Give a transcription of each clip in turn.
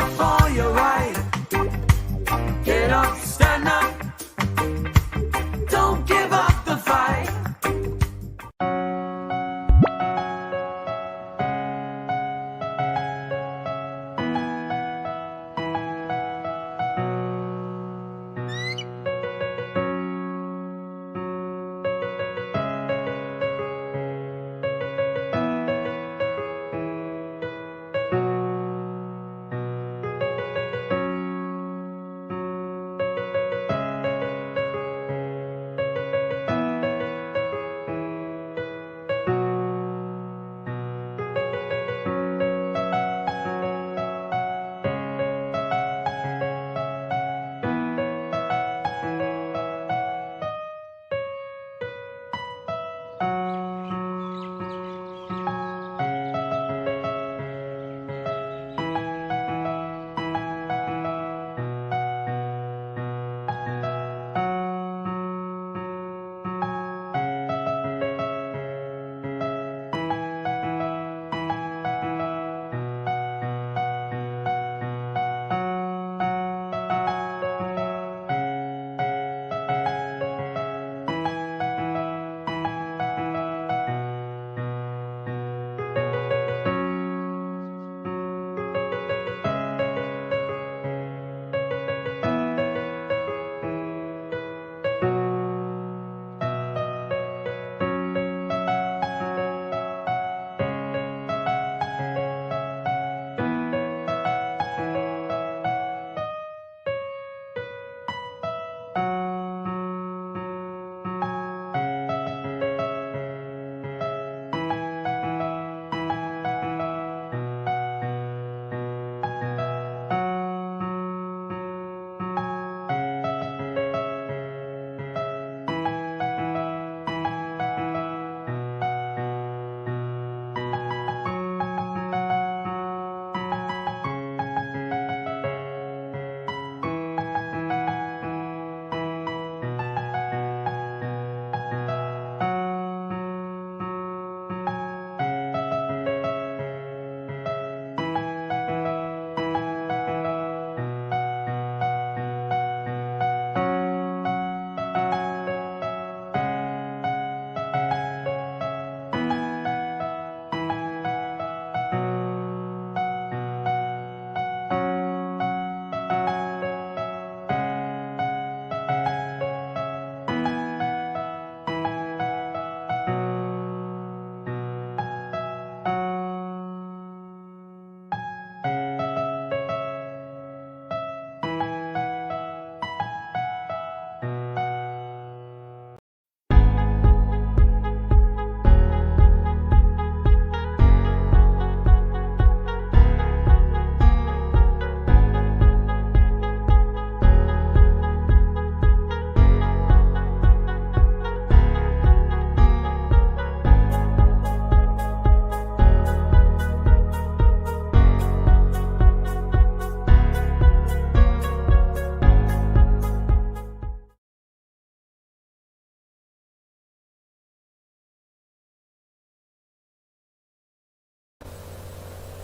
up for your ride. Get up, stand up. Don't give up the fight.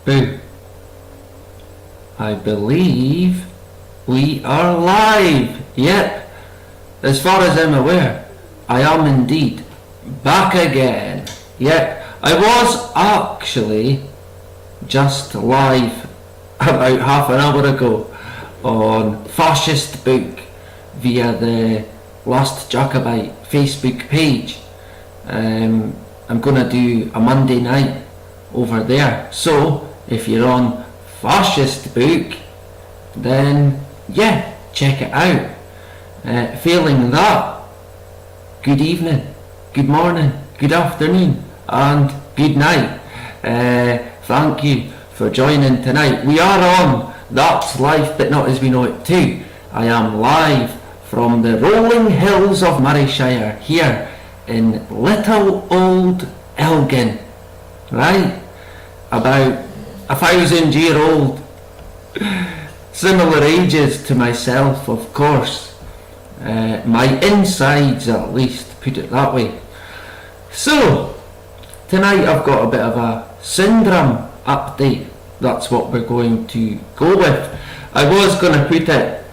Boo. I believe we are live. Yep. As far as I'm aware, I am indeed back again. Yep. I was actually just live about half an hour ago on Fascist Book via the Last Jacobite Facebook page. I'm gonna do a Monday night over there, so if you're on Fascist Book, then yeah, check it out. Failing that, good evening, good morning, good afternoon and good night. Thank you for joining tonight. We are on That's Life But Not As We Know It too. I am live from the rolling hills of Murrayshire here in little old Elgin, right? About 1,000-year-old, similar ages to myself, of course. My insides, at least, put it that way. So tonight I've got a bit of a syndrome update that's what we're going to go with. I was going to put it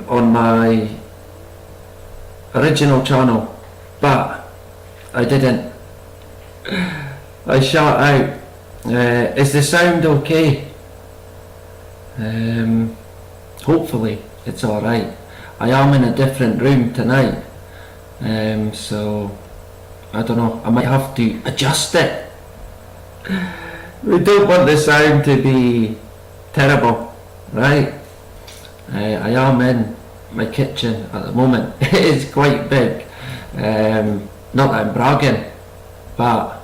on my original channel, but I didn't. I shut out. Is the sound okay? Hopefully it's alright. I am in a different room tonight, so I don't know, I might have to adjust it. We don't want the sound to be terrible, right? I am in my kitchen at the moment. It is quite big. Not that I'm bragging, but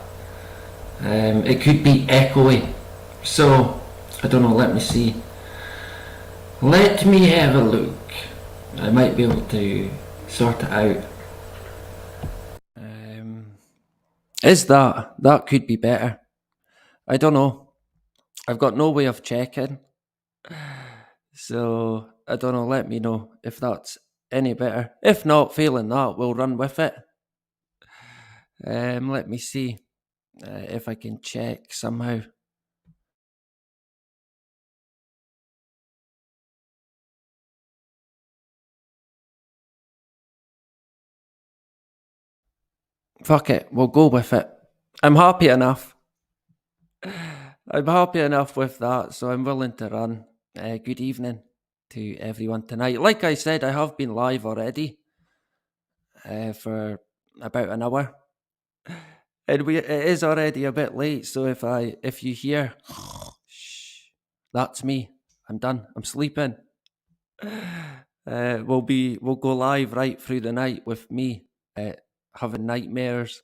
it could be echoey. So, I don't know, let me see. Let me have a look. I might be able to sort it out. Is that could be better. I don't know. I've got no way of checking. So, I don't know, let me know if that's any better. If not, failing that, we'll run with it. Let me see if I can check somehow. Fuck it, we'll go with it. I'm happy enough. I'm happy enough with that, so I'm willing to run. Good evening to everyone tonight. Like I said, I have been live already for about an hour. And it is already a bit late, so if you hear shh, that's me. I'm done. I'm sleeping. We'll go live right through the night with me having nightmares.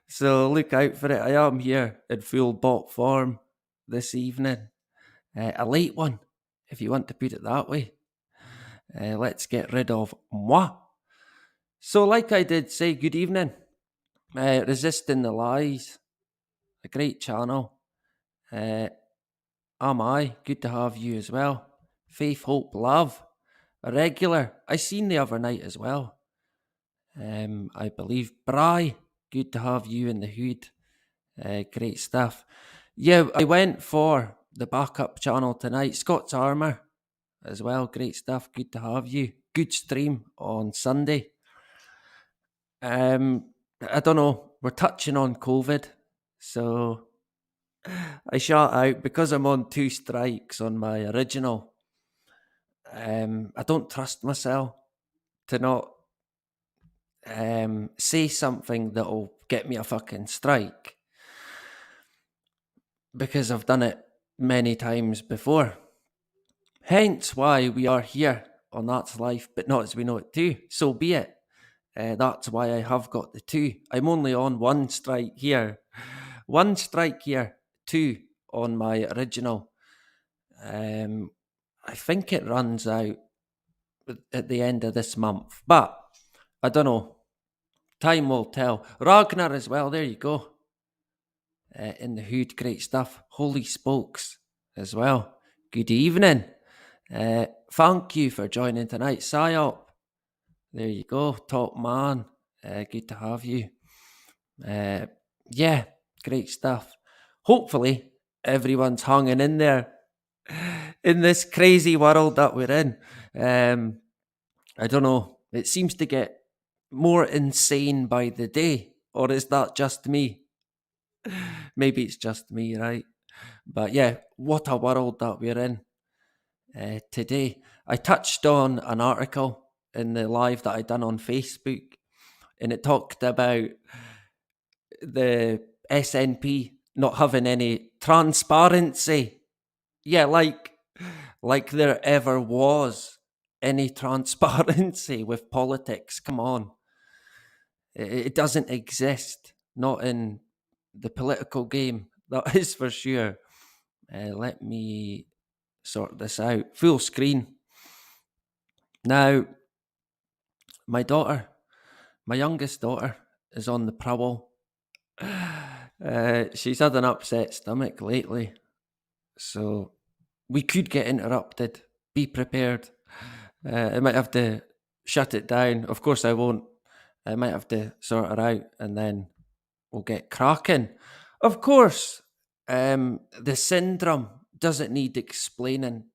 So look out for it. I am here in full bot form this evening. A late one, if you want to put it that way. Let's get rid of moi. So like I did say, good evening. Resisting the Lies, a great channel. Am I? Good to have you as well. Faith, Hope, Love, a regular. I seen the other night as well. I believe Bry, good to have you in the hood. Great stuff. Yeah, I went for the backup channel tonight. Scott's Armour as well. Great stuff. Good to have you. Good stream on Sunday. I don't know. We're touching on COVID, so I shot out because I'm on 2 strikes on my original. I don't trust myself to not say something that'll get me a fucking strike, because I've done it many times before. Hence why we are here on That's Life, but not as we know it too. So be it. That's why I have got the 2. I'm only on 1 strike here. 1 strike here, 2 on my original. I think it runs out at the end of this month, but I don't know. Time will tell. Ragnar as well, there you go. In the hood, great stuff. Holy Spokes as well. Good evening. Thank you for joining tonight. Psyop, there you go. Top man. Good to have you. Yeah, great stuff. Hopefully, everyone's hanging in there in this crazy world that we're in. I don't know. It seems to get more insane by the day, or is that just me? Maybe it's just me, right? But yeah, what a world that we're in today. I touched on an article in the live that I done on Facebook, and it talked about the SNP not having any transparency. Yeah, like there ever was any transparency with politics. Come on. It doesn't exist. Not in the political game. That is for sure. Let me sort this out. Full screen. Now, my youngest daughter, is on the prowl. She's had an upset stomach lately, so we could get interrupted. Be prepared. I might have to shut it down. Of course I won't. I might have to sort her out and then we'll get cracking. Of course, The syndrome doesn't need explaining.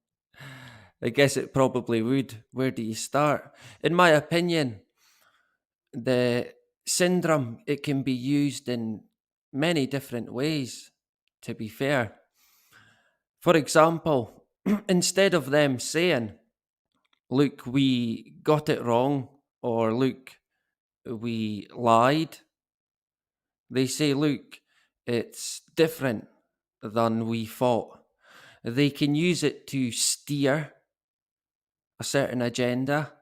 I guess it probably would. Where do you start? In my opinion, the syndrome, it can be used in many different ways, to be fair. For example, instead of them saying, look, we got it wrong, or look, we lied, they say, look, it's different than we thought. They can use it to steer a certain agenda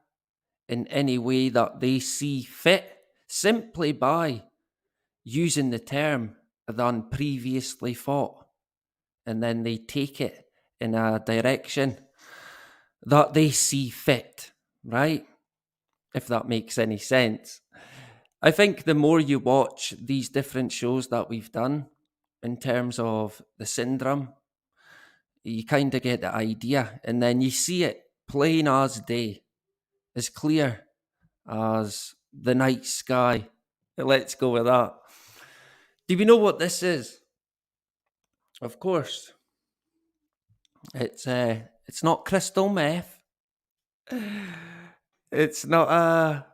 in any way that they see fit, simply by using the term than previously thought. And then they take it in a direction that they see fit, right? If that makes any sense. I think the more you watch these different shows that we've done in terms of the syndrome, you kind of get the idea, and then you see it plain as day, as clear as the night sky. Let's go with that. Do we know what this is? Of course, it's not crystal meth. It's not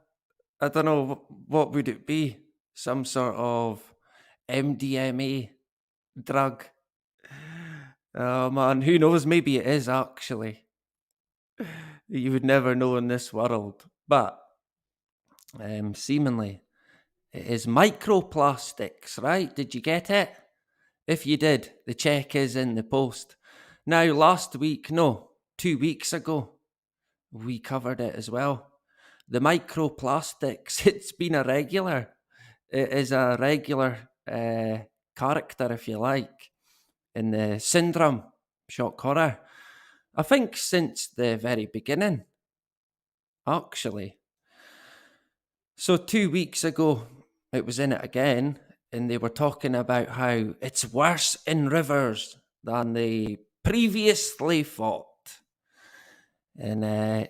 I don't know, what would it be? Some sort of MDMA drug. Oh man, who knows? Maybe it is actually. You would never know in this world. But seemingly it is microplastics, right? Did you get it? If you did, the check is in the post. Now, last week, no, 2 weeks ago, we covered it as well. The microplastics, it's been a regular. It is a regular character, if you like, in the syndrome, shock horror. I think since the very beginning, actually. So 2 weeks ago, it was in it again, and they were talking about how it's worse in rivers than they previously thought. And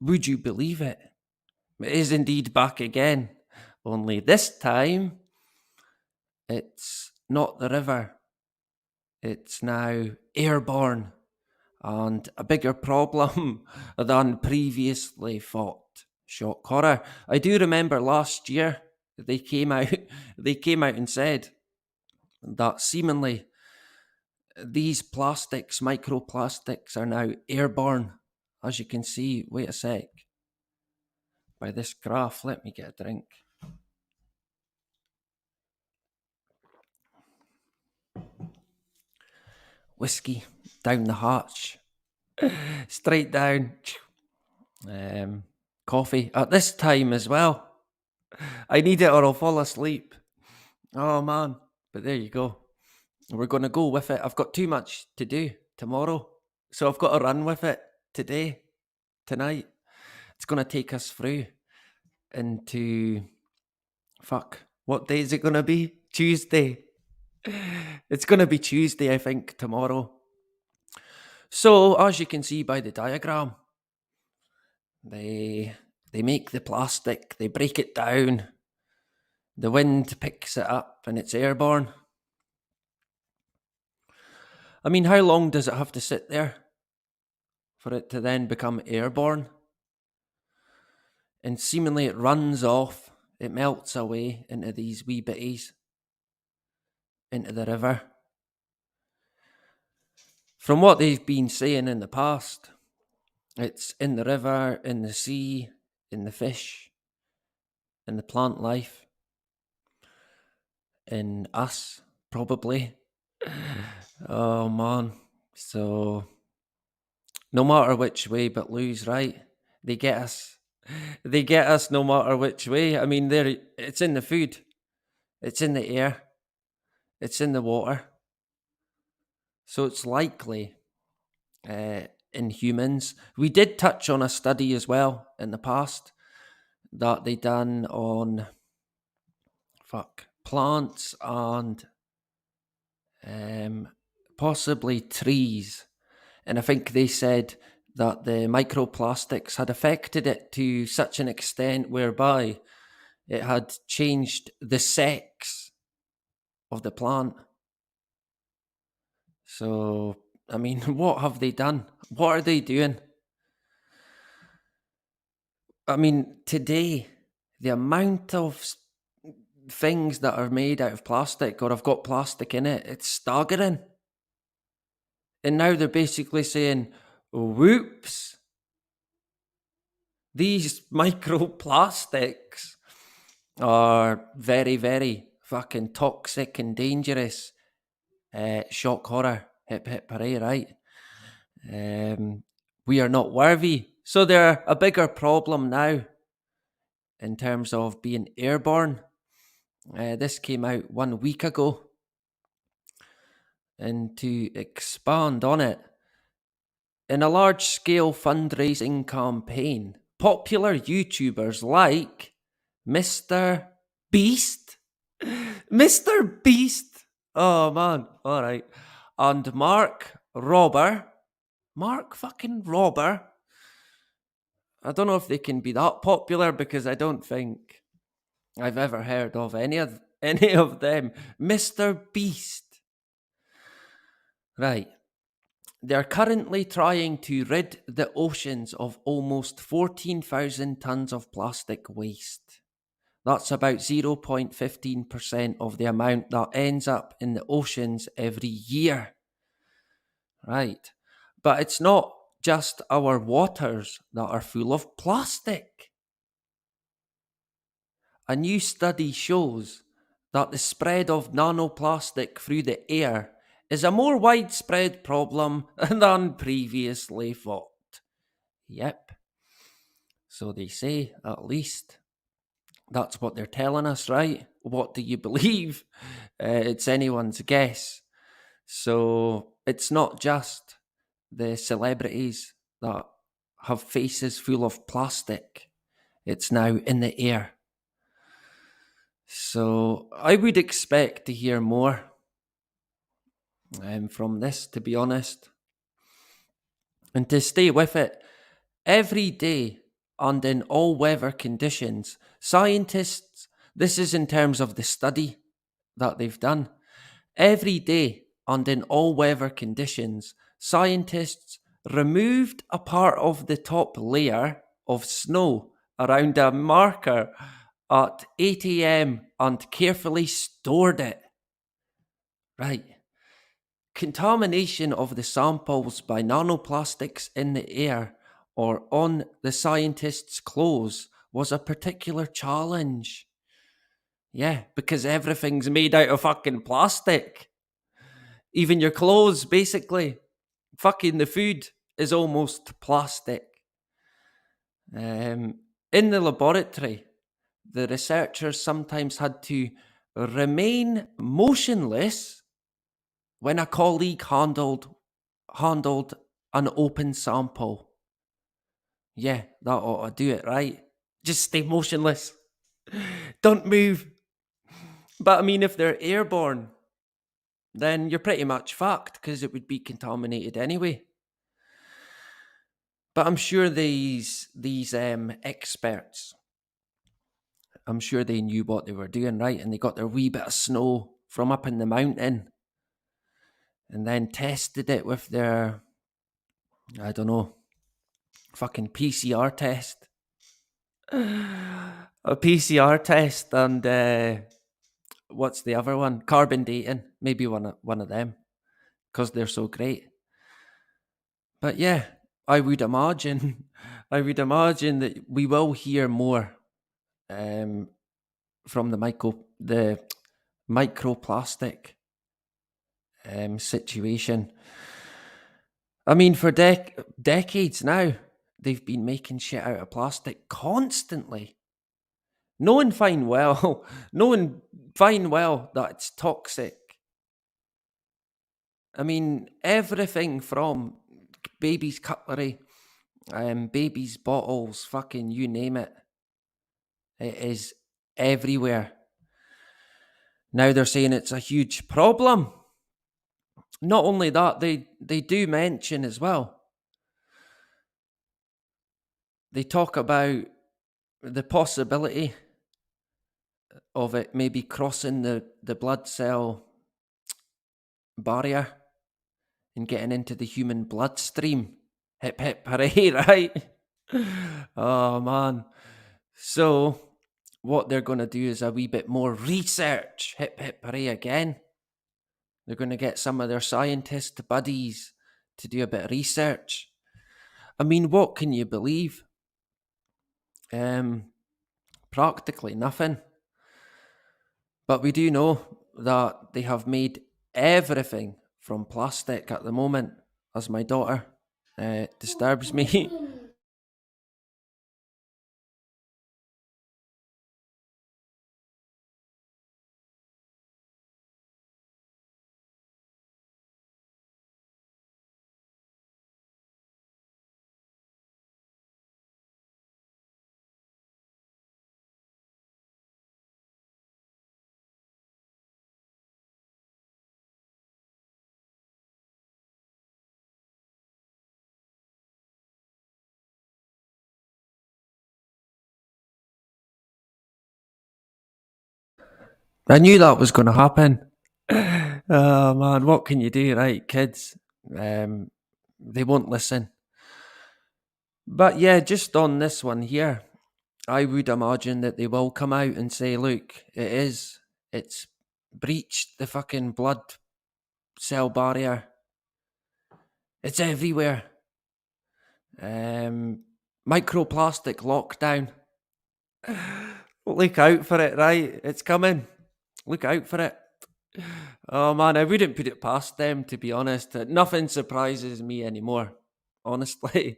would you believe it? It is indeed back again. Only this time, it's not the river. It's now airborne, and a bigger problem than previously thought. Shock horror. I do remember last year they came out and said that seemingly these plastics, microplastics, are now airborne. As you can see, wait a sec. By this graph, let me get a drink. Whiskey down the hatch. Straight down. Coffee at this time as well. I need it or I'll fall asleep. Oh man. But there you go. We're going to go with it. I've got too much to do tomorrow, so I've got to run with it today, tonight. It's going to take us through into... what day is it going to be? Tuesday. It's going to be Tuesday, I think, tomorrow. So, as you can see by the diagram, they make the plastic, they break it down, the wind picks it up, and it's airborne. I mean, how long does it have to sit there for it to then become airborne? And seemingly it runs off, it melts away into these wee bitties, into the river. From what they've been saying in the past, it's in the river, in the sea, in the fish, in the plant life, in us, probably. Oh man. So, no matter which way but lose, right? They get us. They get us no matter which way. I mean, it's in the food. It's in the air. It's in the water. So it's likely in humans. We did touch on a study as well in the past that they done on plants and possibly trees. And I think they said that the microplastics had affected it to such an extent whereby it had changed the sex of the plant. So, I mean, what have they done? What are they doing? I mean, today, the amount of things that are made out of plastic or have got plastic in it, it's staggering. And now they're basically saying, whoops, these microplastics are very, very fucking toxic and dangerous. Shock horror, hip hip hooray, right? We are not worthy. So they're a bigger problem now in terms of being airborne. This came out 1 week ago. And to expand on it, in a large scale fundraising campaign, popular YouTubers like Mr. Beast, Mr. Beast, oh man, alright, and Mark fucking Robber. I don't know if they can be that popular because I don't think I've ever heard of any of them. Mr. Beast. Right. They're currently trying to rid the oceans of almost 14,000 tons of plastic waste. That's about 0.15% of the amount that ends up in the oceans every year. Right. But it's not just our waters that are full of plastic. A new study shows that the spread of nanoplastic through the air is a more widespread problem than previously thought. Yep. So they say, at least. That's what they're telling us, right? What do you believe? It's anyone's guess. So it's not just the celebrities that have faces full of plastic. It's now in the air. So I would expect to hear more from this, to be honest. And to stay with it, every day and in all weather conditions, scientists, this is in terms of the study that they've done, every day and in all weather conditions, scientists removed a part of the top layer of snow around a marker at 8 a.m. and carefully stored it. Right. Contamination of the samples by nanoplastics in the air or on the scientists' clothes was a particular challenge. Yeah, because everything's made out of fucking plastic. Even your clothes, basically. Fucking the food is almost plastic. In the laboratory, the researchers sometimes had to remain motionless when a colleague handled an open sample. Yeah, that ought to do it, right? Just stay motionless. Don't move. But I mean, if they're airborne, then you're pretty much fucked because it would be contaminated anyway. But I'm sure these experts, I'm sure they knew what they were doing, right? And they got their wee bit of snow from up in the mountain and then tested it with their, I don't know, fucking PCR test. A PCR test and what's the other one? Carbon dating. Maybe one of them because they're so great. But yeah, I would imagine that we will hear more from the microplastic situation. I mean, for decades now, they've been making shit out of plastic constantly. Knowing fine well that it's toxic. I mean, everything from baby's cutlery, baby's bottles, fucking you name it. It is everywhere. Now they're saying it's a huge problem. Not only that, they do mention as well. They talk about the possibility of it maybe crossing the blood cell barrier and getting into the human bloodstream. Hip hip hooray, right? Oh man. So what they're going to do is a wee bit more research. Hip hip hooray again. They're going to get some of their scientist buddies to do a bit of research. I mean, what can you believe? Practically nothing. But we do know that they have made everything from plastic at the moment, as my daughter disturbs me. I knew that was going to happen. Oh man, what can you do, right, kids? They won't listen. But yeah, just on this one here, I would imagine that they will come out and say, look, it's breached the fucking blood cell barrier. It's everywhere. Microplastic lockdown. Look out for it, right? It's coming. Look out for it. Oh man, I wouldn't put it past them, to be honest. Nothing surprises me anymore, honestly.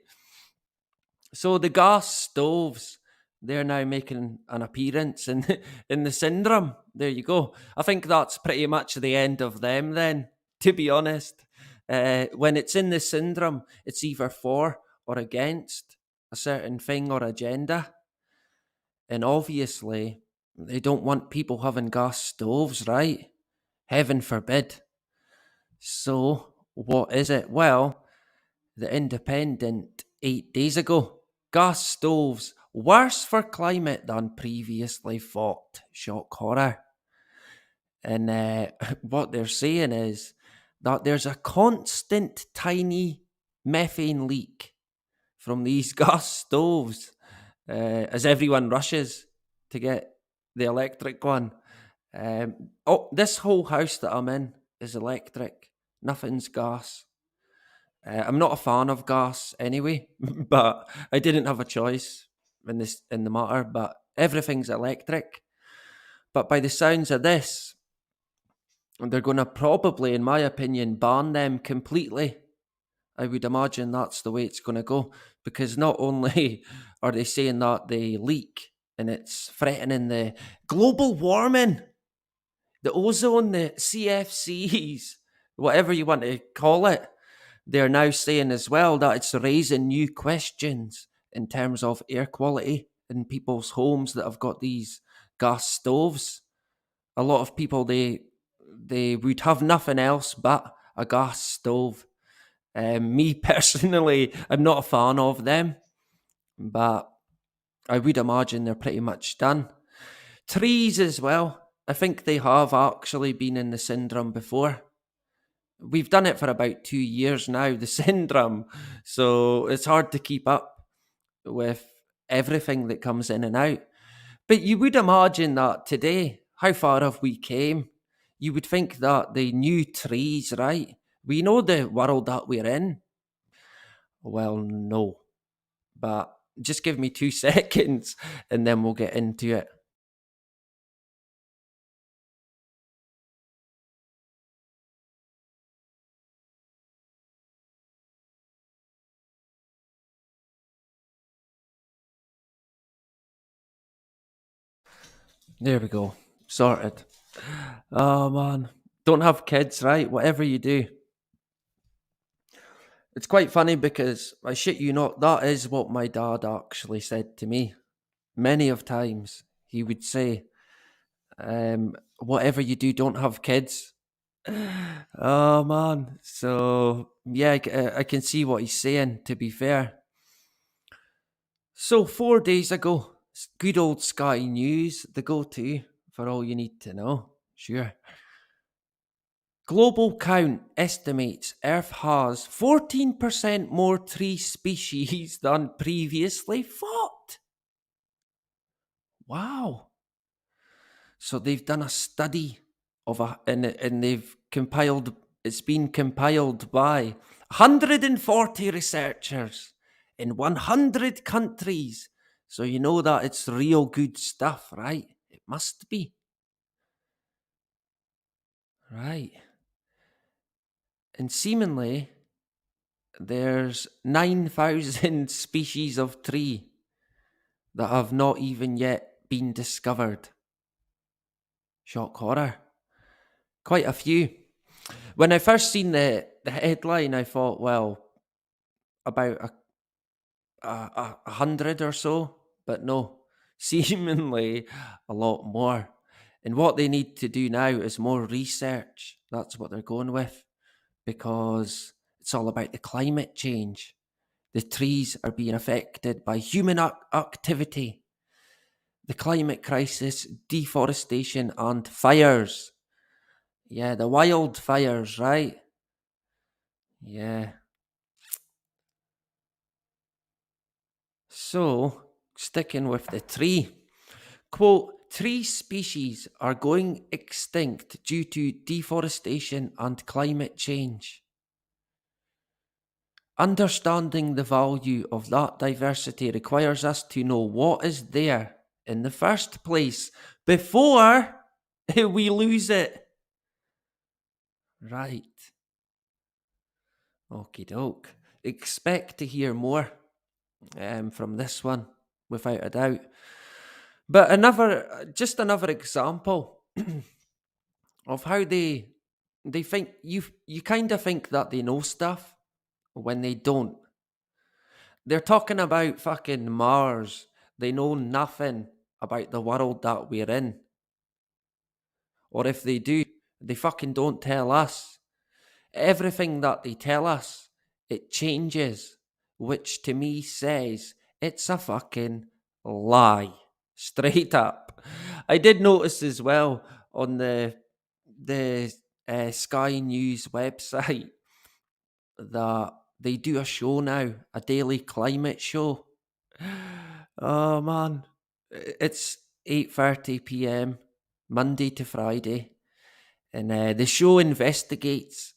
So the gas stoves, they're now making an appearance in in the syndrome. There you go. I think that's pretty much the end of them then, to be honest. When it's in the syndrome, it's either for or against a certain thing or agenda. And obviously, they don't want people having gas stoves, right? Heaven forbid. So, what is it? Well, the Independent 8 days ago. Gas stoves worse for climate than previously thought. Shock horror. And what they're saying is that there's a constant tiny methane leak from these gas stoves as everyone rushes to get the electric one. This whole house that I'm in is electric. Nothing's gas. I'm not a fan of gas anyway, but I didn't have a choice in the matter. But everything's electric. But by the sounds of this, they're going to probably, in my opinion, ban them completely. I would imagine that's the way it's going to go, because not only are they saying that they leak and it's threatening the global warming, the ozone, the CFCs, whatever you want to call it, they're now saying as well that it's raising new questions in terms of air quality in people's homes that have got these gas stoves. A lot of people, they would have nothing else but a gas stove. Me personally, I'm not a fan of them, but I would imagine they're pretty much done. Trees as well. I think they have actually been in the syndrome before. We've done it for about 2 years now, the syndrome. So it's hard to keep up with everything that comes in and out. But you would imagine that today, how far have we came? You would think that the new trees, right? We know the world that we're in. Well, no. But just give me 2 seconds and then we'll get into it. There we go. Sorted. Oh man. Don't have kids, right? Whatever you do. It's quite funny because I shit you not, that is what my dad actually said to me. Many of times he would say, whatever you do, don't have kids. Oh man. So yeah, I can see what he's saying, to be fair. So 4 days ago, good old Sky News, the go-to for all you need to know. Sure. Global Count estimates Earth has 14% more tree species than previously thought. Wow. So they've done a study of and they've compiled, it's been compiled by 140 researchers in 100 countries. So you know that it's real good stuff, right? It must be. Right. And seemingly, there's 9,000 species of tree that have not even yet been discovered. Shock horror. Quite a few. When I first seen the headline, I thought, well, about a hundred or so, but no, seemingly a lot more. And what they need to do now is more research. That's what they're going with, because it's all about the climate change. The trees are being affected by human activity, the climate crisis, deforestation, and fires. Yeah, the wildfires, right? Yeah. So, sticking with the tree, quote, tree species are going extinct due to deforestation and climate change. Understanding the value of that diversity requires us to know what is there in the first place before we lose it. Right. Okie doke. Expect to hear more from this one, without a doubt. But just another example of how they think you kind of think that they know stuff when they don't. They're talking about fucking Mars. They know nothing about the world that we're in. Or if they do, they fucking don't tell us. Everything that they tell us, it changes, which to me says it's a fucking lie. Straight up. I did notice as well on the Sky News website that they do a show now, a daily climate show. Oh man, it's 8:30 p.m. Monday to Friday, and the show investigates.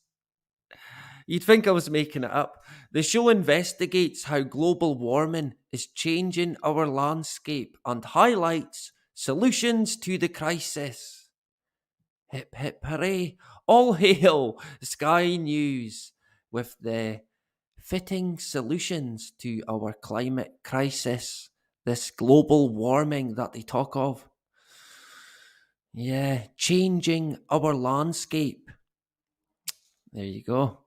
You'd think I was making it up. The show investigates how global warming is changing our landscape and highlights solutions to the crisis. Hip hip hooray! All hail Sky News with the fitting solutions to our climate crisis, this global warming that they talk of. Yeah, changing our landscape. There you go.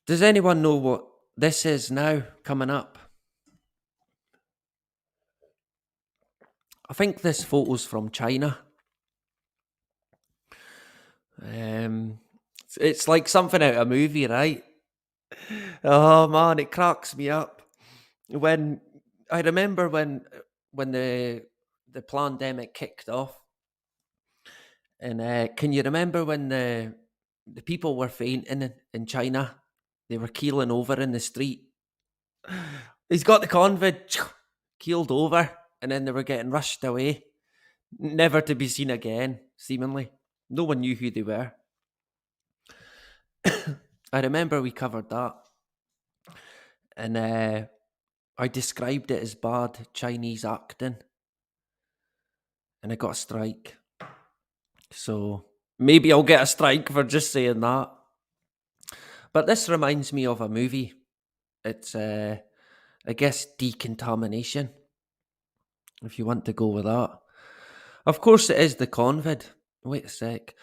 Does anyone know what this is now coming up? I think this photo's from China. It's like something out of a movie, right? Oh man, it cracks me up. When I remember when the pandemic kicked off, and can you remember when the people were fainting in China? They were keeling over in the street. He's got the Convid, keeled over, and then they were getting rushed away, never to be seen again, seemingly. No one knew who they were. I remember we covered that, and I described it as bad Chinese acting, and I got a strike. So maybe I'll get a strike for just saying that. But this reminds me of a movie. It's, I guess, Decontamination, if you want to go with that. Of course it is the Convid. Wait a sec.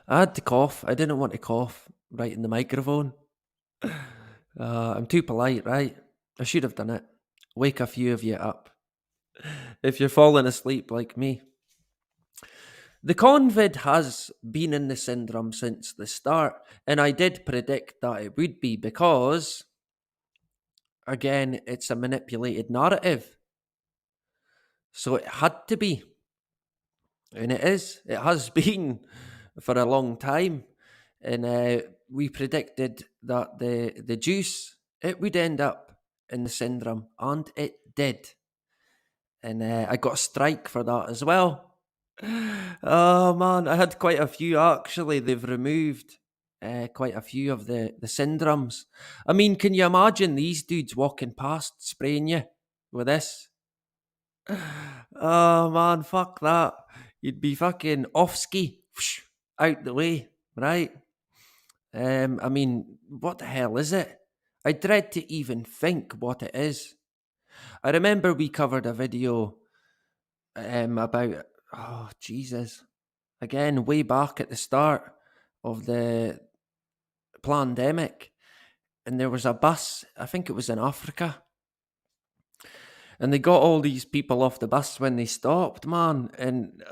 I had to cough. I didn't want to cough right in the microphone. I'm too polite, right? I should have done it. Wake a few of you up. If you're falling asleep like me. The Convid has been in the syndrome since the start, and I did predict that it would be because, again, it's a manipulated narrative. So it had to be. And it is. It has been for a long time. And we predicted that the juice, it would end up in the syndrome. And it did. And I got a strike for that as well. Oh man, I had quite a few actually. They've removed quite a few of the syndromes. I mean, can you imagine these dudes walking past spraying you with this? Oh man, fuck that. You'd be fucking off ski, out the way, right? I mean, what the hell is it? I dread to even think what it is. I remember we covered a video about, oh Jesus, again way back at the start of the pandemic, and there was a bus. I think it was in Africa, and they got all these people off the bus when they stopped, man. And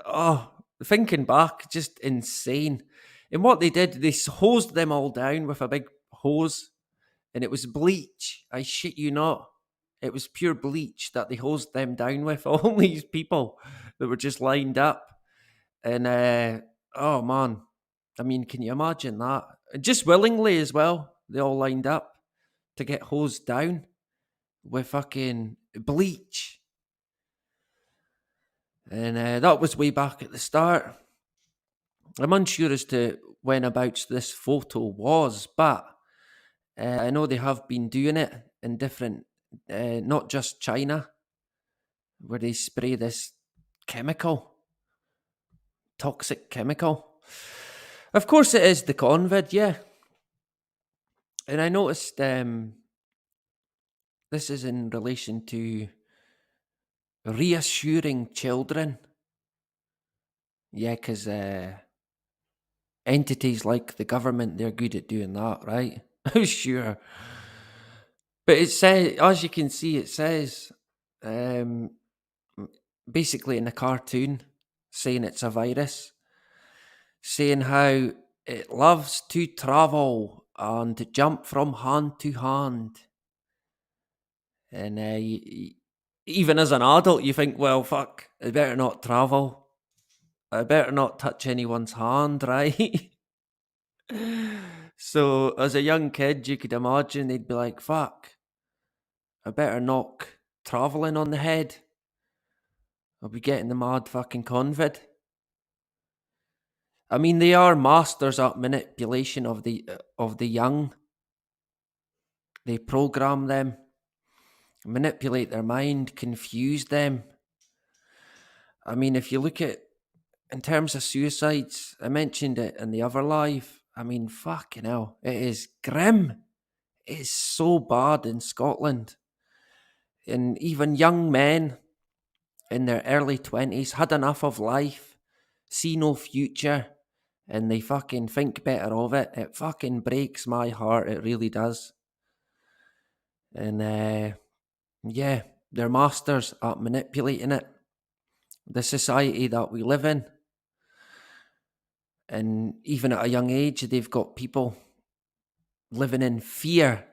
thinking back, just insane. And what they did, they hosed them all down with a big hose, and it was bleach. I shit you not. It was pure bleach that they hosed them down with. All these people that were just lined up. And oh man, I mean, can you imagine that? Just willingly as well. They all lined up to get hosed down with fucking bleach. And that was way back at the start. I'm unsure as to whenabouts this photo was, but I know they have been doing it in different, not just China, where they spray this chemical, toxic chemical. Of course it is the Convid, yeah. And I noticed this is in relation to reassuring children. Yeah, because entities like the government, they're good at doing that, right? Sure. But it says, as you can see, it says basically in the cartoon saying it's a virus, saying how it loves to travel and jump from hand to hand. And even as an adult, you think, well, fuck, I better not travel. I better not touch anyone's hand, right? So as a young kid, you could imagine they'd be like, fuck, I better knock travelling on the head. I'll be getting the mad fucking Convid. I mean, they are masters at manipulation of the young. They program them, manipulate their mind, confuse them. I mean, if you look at, in terms of suicides, I mentioned it in the other live. I mean, fucking hell, it is grim. It is so bad in Scotland. And even young men in their early 20s had enough of life, see no future, and they fucking think better of it. It fucking breaks my heart. It really does. And yeah, they're masters at manipulating it. The society that we live in. And even at a young age, they've got people living in fear.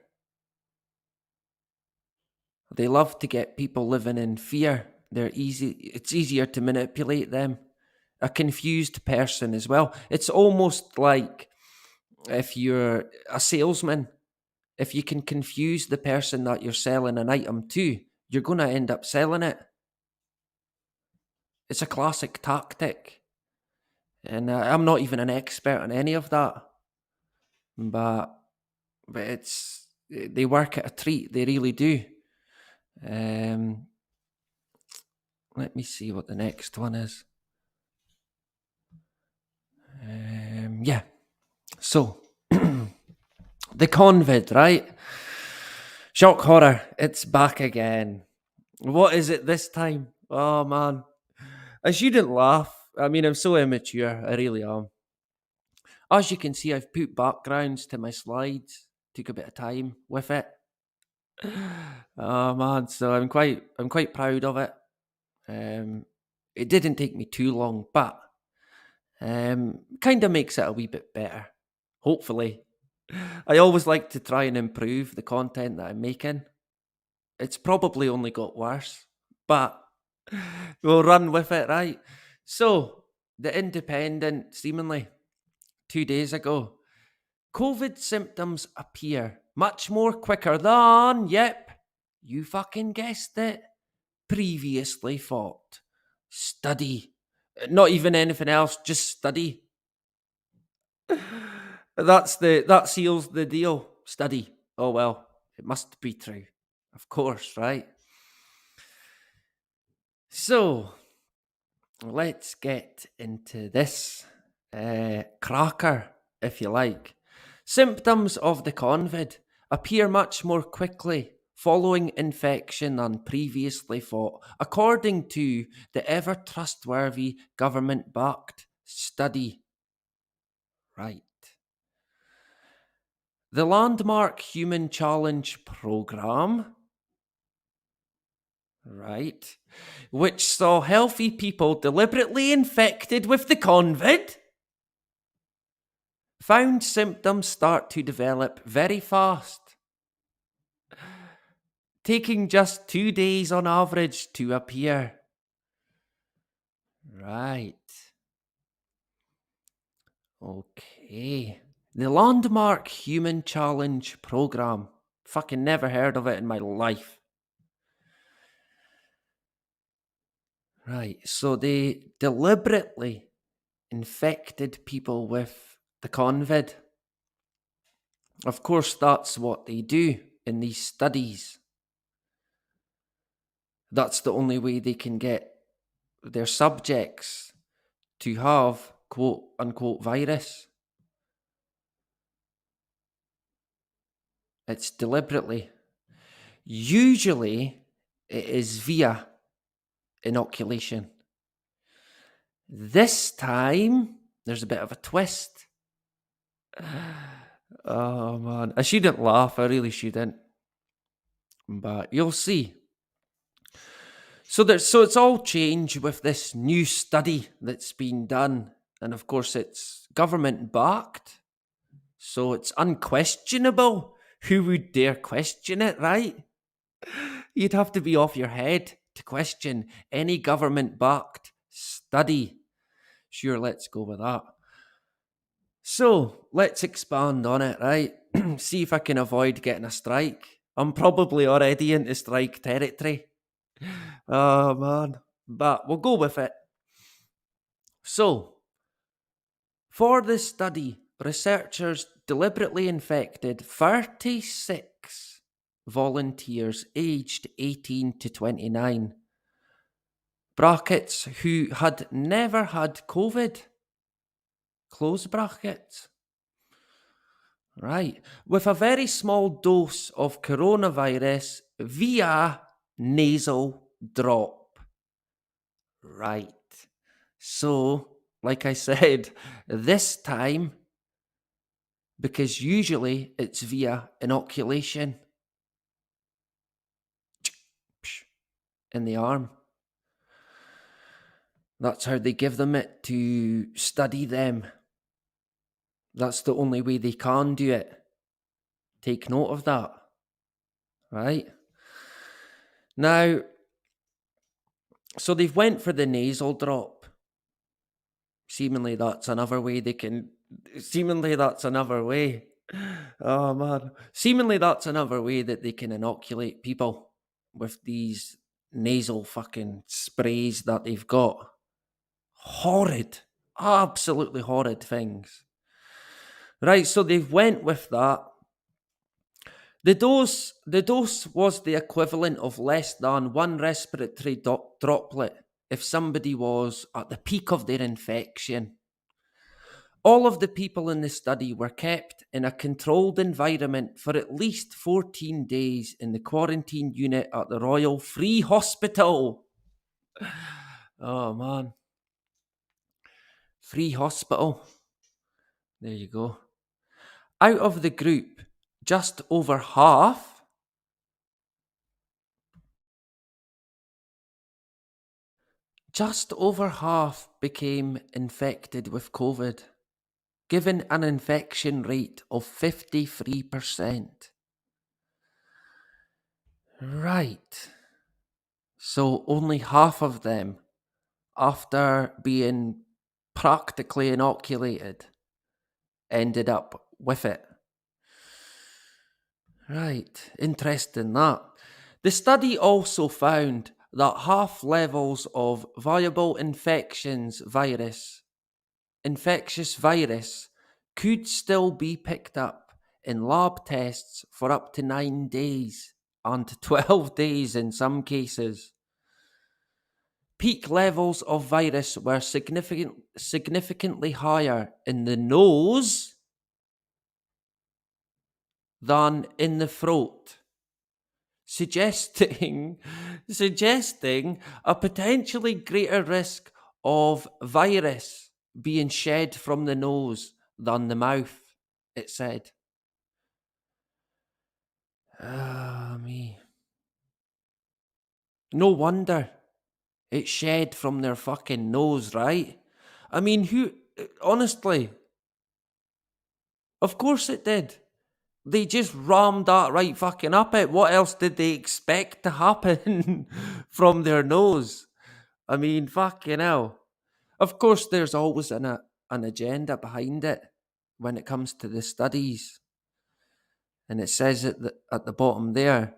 They love to get people living in fear. It's easier to manipulate them. A confused person as well. It's almost like if you're a salesman, if you can confuse the person that you're selling an item to, you're going to end up selling it. It's a classic tactic. And I'm not even an expert on any of that. But they work at a treat. They really do. Let me see what the next one is. Yeah. So, the Convid, right? Shock horror. It's back again. What is it this time? Oh, man. I shouldn't laugh. I mean, I'm so immature. I really am. As you can see, I've put backgrounds to my slides. Took a bit of time with it. Oh man, so I'm quite proud of it. It didn't take me too long, but kind of makes it a wee bit better. Hopefully. I always like to try and improve the content that I'm making. It's probably only got worse, but We'll run with it, right? So, the Independent, seemingly 2 days ago, COVID symptoms appear much more quicker than, yep, you fucking guessed it, previously thought. Study. Not even anything else, just study. That seals the deal. Study. Oh well, it must be true. Of course, right? So, let's get into this cracker, if you like. Symptoms of the Convid appear much more quickly following infection than previously thought, according to the ever trustworthy government backed study. Right. The landmark Human Challenge Programme, right, which saw healthy people deliberately infected with the Convid, found symptoms start to develop very fast, taking just 2 days on average to appear. Right. Okay. The landmark Human Challenge Programme. Fucking never heard of it in my life. Right. So they deliberately infected people with the Convid. Of course, that's what they do in these studies. That's the only way they can get their subjects to have quote unquote virus. It's deliberately. Usually, it is via inoculation. This time, there's a bit of a twist. Oh man, I shouldn't laugh, I really shouldn't. But you'll see. So it's all changed with this new study that's been done. And of course it's government backed. So it's unquestionable. Who would dare question it, right? You'd have to be off your head to question any government backed study. Sure, let's go with that. So let's expand on it, right? See if I can avoid getting a strike. I'm probably already into strike territory. Oh man. But we'll go with it. So, for this study, researchers deliberately infected 36 volunteers aged 18 to 29. Brackets who had never had COVID. Close brackets. Right. With a very small dose of coronavirus via nasal drop. Right. So, like I said, this time, because usually it's via inoculation in the arm. That's how they give them it to study them. That's the only way they can do it. Take note of that. Right? Now, so they've went for the nasal drop. Seemingly that's another way they can... Seemingly that's another way. Oh, man. Seemingly that's another way that they can inoculate people with these nasal fucking sprays that they've got. Horrid. Absolutely horrid things. Right, so they've went with that. The dose was the equivalent of less than one respiratory droplet if somebody was at the peak of their infection. All of the people in the study were kept in a controlled environment for at least 14 days in the quarantine unit at the Royal Free Hospital. Oh, man. Free Hospital. There you go. Out of the group, just over half became infected with COVID, given an infection rate of 53%. Right. So only half of them, after being practically inoculated, ended up with it. Right, interesting that. The study also found that half levels of viable infectious virus could still be picked up in lab tests for up to 9 days and 12 days in some cases. Peak levels of virus were significantly higher in the nose than in the throat, suggesting a potentially greater risk of virus being shed from the nose than the mouth, it said. Ah, me. No wonder it shed from their fucking nose, right? I mean, honestly, of course it did. They just rammed that right fucking up it. What else did they expect to happen from their nose? I mean, fucking hell. Of course, there's always an agenda behind it when it comes to the studies. And it says at the bottom there,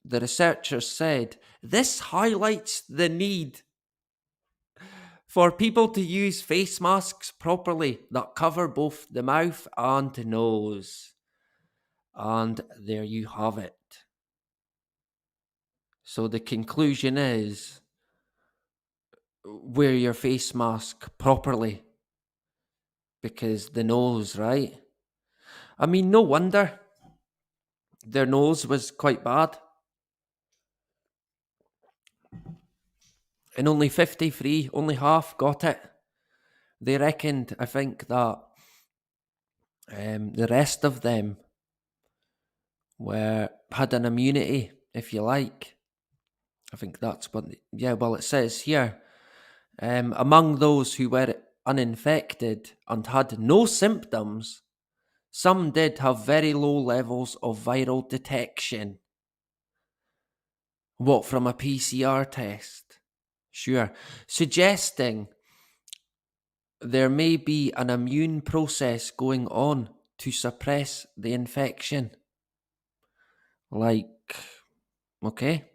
the researchers said, this highlights the need for people to use face masks properly that cover both the mouth and the nose. And there you have it. So the conclusion is, wear your face mask properly. Because the nose, right? I mean, no wonder their nose was quite bad. And only 53, only half got it. They reckoned, I think, that the rest of them had an immunity, if you like. I think that's what, it says here. Among those who were uninfected and had no symptoms, some did have very low levels of viral detection. What, from a PCR test? Sure. Suggesting there may be an immune process going on to suppress the infection. Like, okay.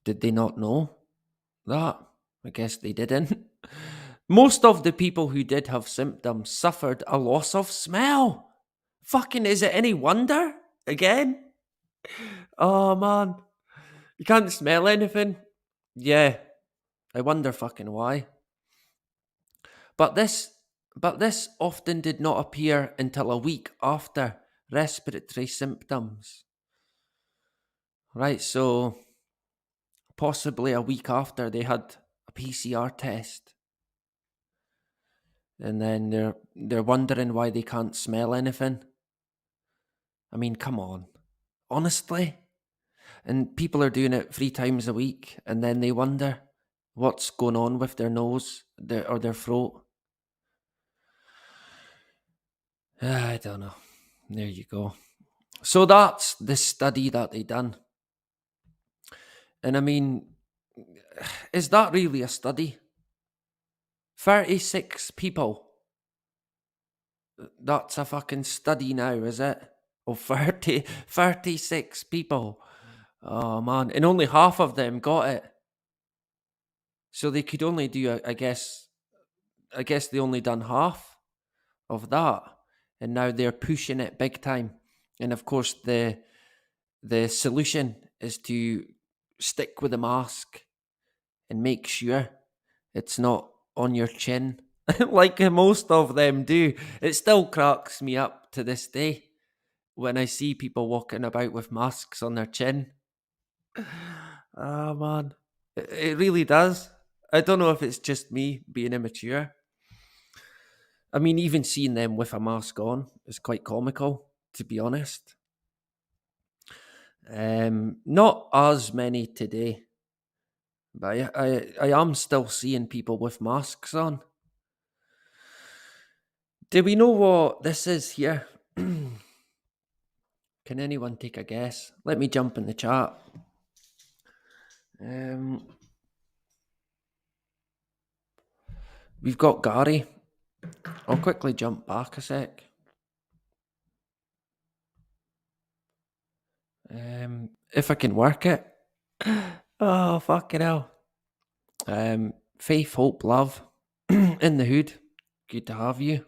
Did they not know that? I guess they didn't. Most of the people who did have symptoms suffered a loss of smell. Fucking, is it any wonder? Again? Oh, man. You can't smell anything? Yeah. I wonder fucking why. But this often did not appear until a week after respiratory symptoms. Right, so possibly a week after they had a PCR test. And then they're wondering why they can't smell anything. I mean, come on. Honestly? And people are doing it 3 times a week, and then they wonder what's going on with their nose or their throat. I don't know. There you go. So that's the study that they done. And I mean, is that really a study? 36 people. That's a fucking study now, is it? Of 36 people. Oh man, and only half of them got it. So they could only do, I guess they only done half of that. And now they're pushing it big time. And of course the solution is to stick with a mask and make sure it's not on your chin like most of them do. It still cracks me up to this day when I see people walking about with masks on their chin. Ah, man. It really does. I don't know if it's just me being immature. I mean, even seeing them with a mask on is quite comical, to be honest. Not as many today, but I am still seeing people with masks on. Do we know what this is here? Can anyone take a guess? Let me jump in the chat. We've got Gary. I'll quickly jump back a sec. If I can work it. Oh, fucking hell. Faith, hope, love. In the hood. Good to have you.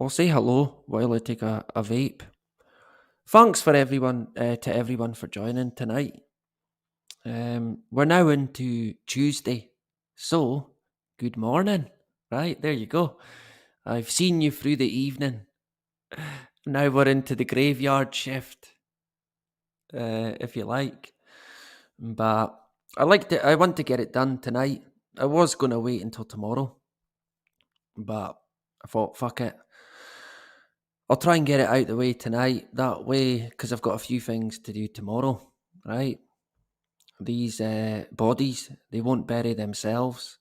I'll say hello while I take a vape. Thanks for everyone to everyone for joining tonight. We're now into Tuesday, so good morning. Right, there you go. I've seen you through the evening. Now we're into the graveyard shift, if you like. But I want to get it done tonight. I was going to wait until tomorrow, but I thought, fuck it. I'll try and get it out the way tonight. That way, because I've got a few things to do tomorrow, right? These bodies, they won't bury themselves.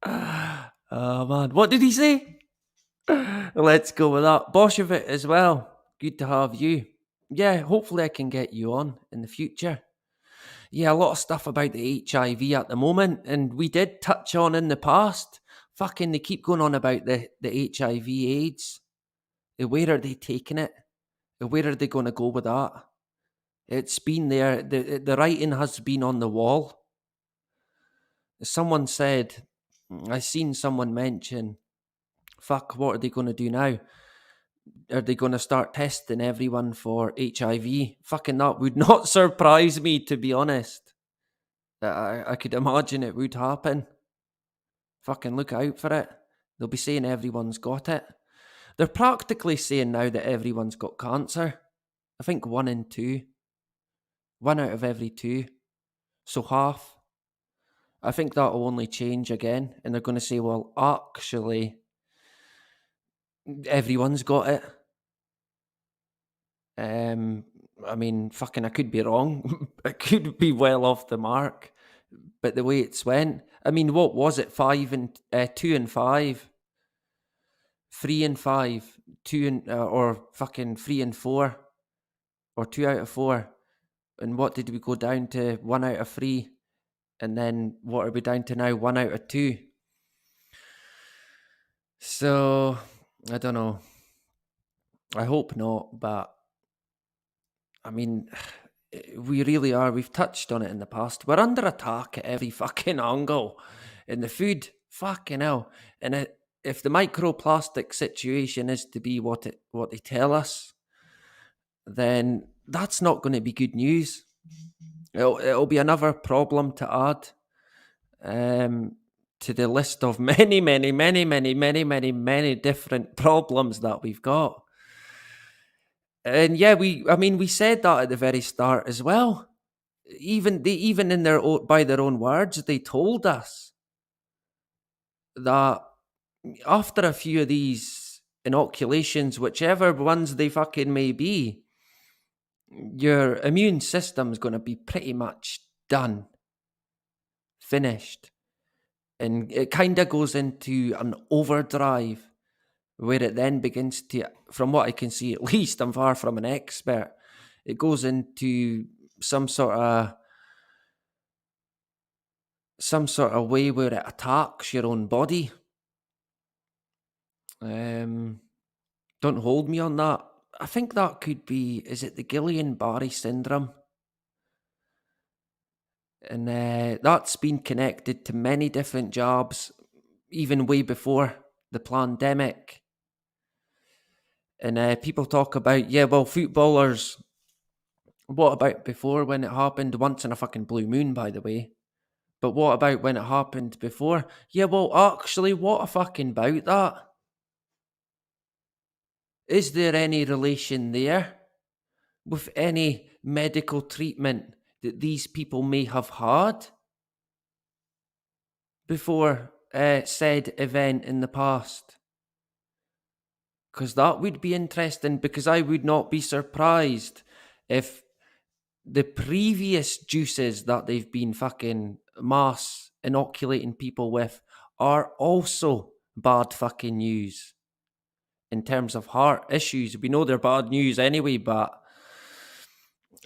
Oh man, what did he say? Let's go with that. Bolshevik as well. Good to have you. Yeah, hopefully I can get you on in the future. Yeah, a lot of stuff about the HIV at the moment, and we did touch on in the past. Fucking, they keep going on about the HIV AIDS. Where are they taking it? Where are they going to go with that? It's been there. The writing has been on the wall. Someone said, I seen someone mention, fuck, what are they going to do now? Are they going to start testing everyone for HIV? Fucking that would not surprise me, to be honest. I could imagine it would happen. Fucking look out for it. They'll be saying everyone's got it. They're practically saying now that everyone's got cancer. I think 1 in 2. 1 out of every 2. So half. I think that'll only change again. And they're going to say, well, actually, everyone's got it. I mean, fucking, I could be wrong. I could be well off the mark. But the way it's went, I mean, what was it? 2 and 5, 3 and 5, 2 and or fucking 3 and 4, or 2 out of 4. And what did we go down to? 1 out of 3, and then what are we down to now? 1 out of 2. So I don't know. I hope not, but I mean, we really are. We've touched on it in the past. We're under attack at every fucking angle. And the food, fucking hell. And if the microplastic situation is to be what they tell us, then that's not going to be good news. It'll be another problem to add to the list of many, many, many, many, many, many, many different problems that we've got. And yeah, we said that at the very start as well. Even in by their own words, they told us that after a few of these inoculations, whichever ones they fucking may be, your immune system's going to be pretty much done, finished. And it kind of goes into an overdrive where it then begins to, from what I can see, at least, I'm far from an expert, it goes into some sort of way where it attacks your own body. Don't hold me on that. I think that could be, is it the Guillain-Barré syndrome? And that's been connected to many different jobs, even way before the pandemic. And people talk about, yeah, well, footballers, what about before when it happened? Once in a fucking blue moon, by the way. But what about when it happened before? Yeah, well, actually, what a fucking about that? Is there any relation there with any medical treatment that these people may have had before said event in the past? Because that would be interesting, because I would not be surprised if the previous juices that they've been fucking mass inoculating people with are also bad fucking news in terms of heart issues. We know they're bad news anyway, but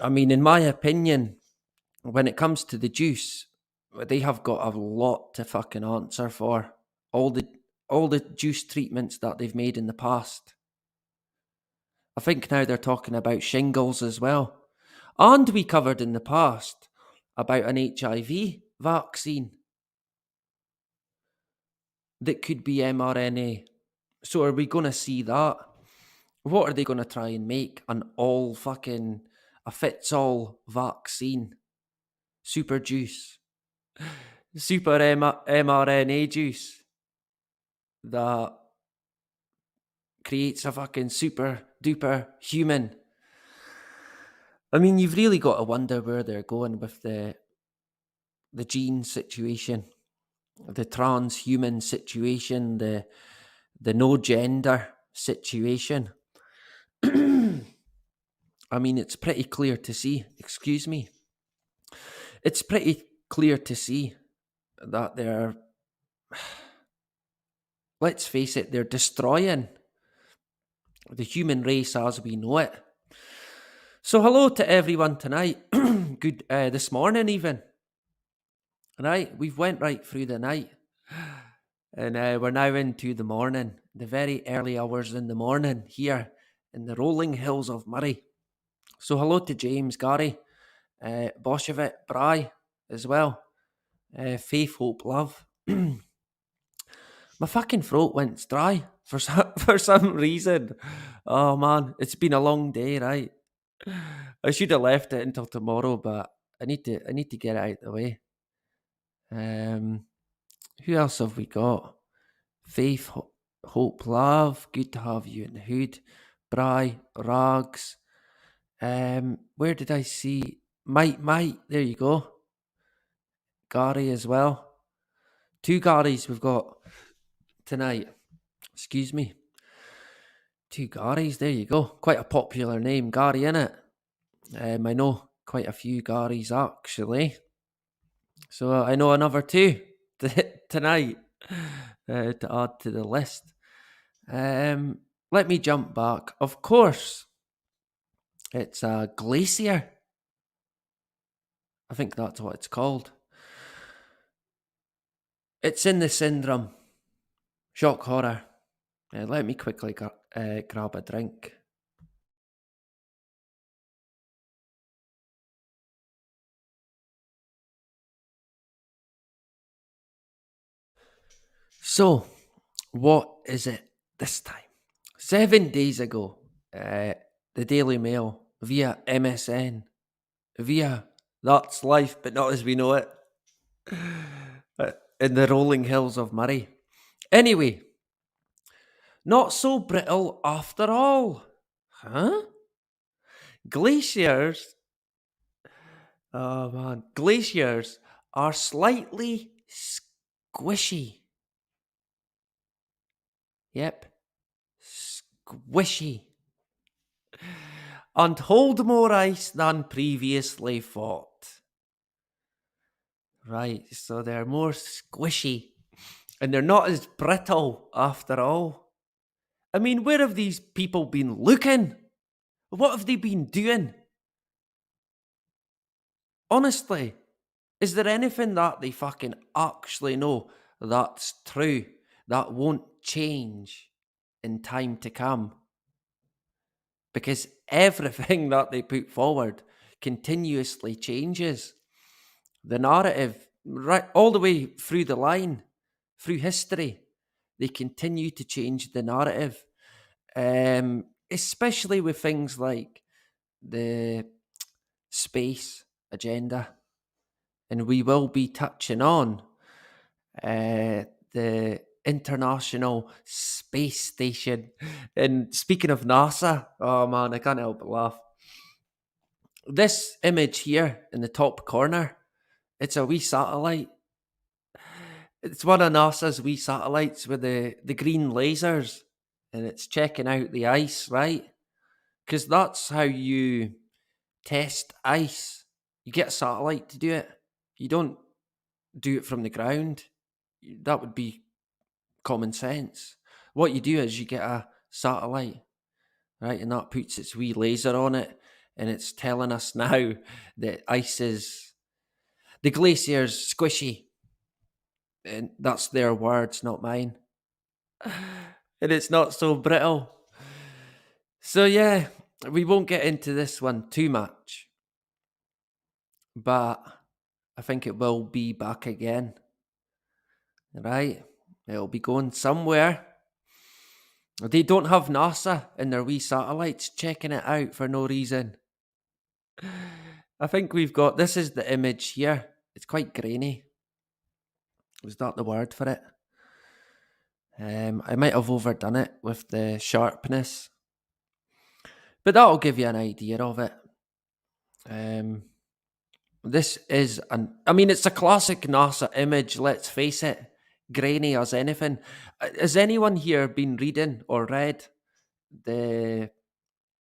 I mean, in my opinion, when it comes to the juice, they have got a lot to fucking answer for. All the juice treatments that they've made in the past. I think now they're talking about shingles as well. And we covered in the past about an HIV vaccine that could be mRNA. So are we going to see that? What are they going to try and make? A fits-all vaccine. Super juice. Super mRNA juice that creates a fucking super duper human. I mean, you've really got to wonder where they're going with the gene situation, the transhuman situation, the no gender situation. I mean, it's pretty clear to see. Excuse me. It's pretty clear to see that they're, let's face it, they're destroying the human race as we know it. So hello to everyone tonight. Good this morning even. Right, we've went right through the night. And we're now into the morning, the very early hours in the morning here in the rolling hills of Murray. So hello to James, Gary, Boshevit, Bry as well. Faith, Hope, Love. My fucking throat went dry for some reason. Oh man, it's been a long day, right? I should have left it until tomorrow, but I need to get it out of the way. Who else have we got? Faith, Hope, Love. Good to have you in the hood. Bry, Rags. Where did I see Mike? There you go. Gary as well. 2 Garys we've got tonight. Excuse me. 2 Garys, there you go. Quite a popular name, Gary, innit? I know quite a few Garys actually. So I know another 2 tonight to add to the list. Let me jump back. Of course, it's a Glacier. I think that's what it's called. It's in the syndrome. Shock horror. Let me quickly grab a drink. So, what is it this time? 7 days ago, the Daily Mail, via MSN, via That's Life, but not as we know it, in the rolling hills of Murray. Anyway, not so brittle after all. Huh? Glaciers. Oh man. Glaciers are slightly squishy. Yep. Squishy. And hold more ice than previously thought. Right, so they're more squishy. And they're not as brittle after all. I mean, where have these people been looking? What have they been doing? Honestly, is there anything that they fucking actually know that's true, that won't change in time to come? Because everything that they put forward continuously changes. The narrative, right all the way through the line, through history, they continue to change the narrative. Especially with things like the space agenda. And we will be touching on the International Space Station. And speaking of NASA, oh man, I can't help but laugh. This image here in the top corner, it's a wee satellite. It's one of NASA's wee satellites with the green lasers, and it's checking out the ice, right? Because that's how you test ice. You get a satellite to do it. You don't do it from the ground. That would be common sense. What you do is you get a satellite, right, and that puts its wee laser on it, and it's telling us now that the glacier's squishy. And that's their words, not mine. And it's not so brittle. So yeah, we won't get into this one too much, but I think it will be back again. Right? It'll be going somewhere. They don't have NASA in their wee satellites checking it out for no reason. I think this is the image here. It's quite grainy. Was that the word for it? I might have overdone it with the sharpness, but that'll give you an idea of it. This is it's a classic NASA image, let's face it. Grainy as anything. Has anyone here been reading or read the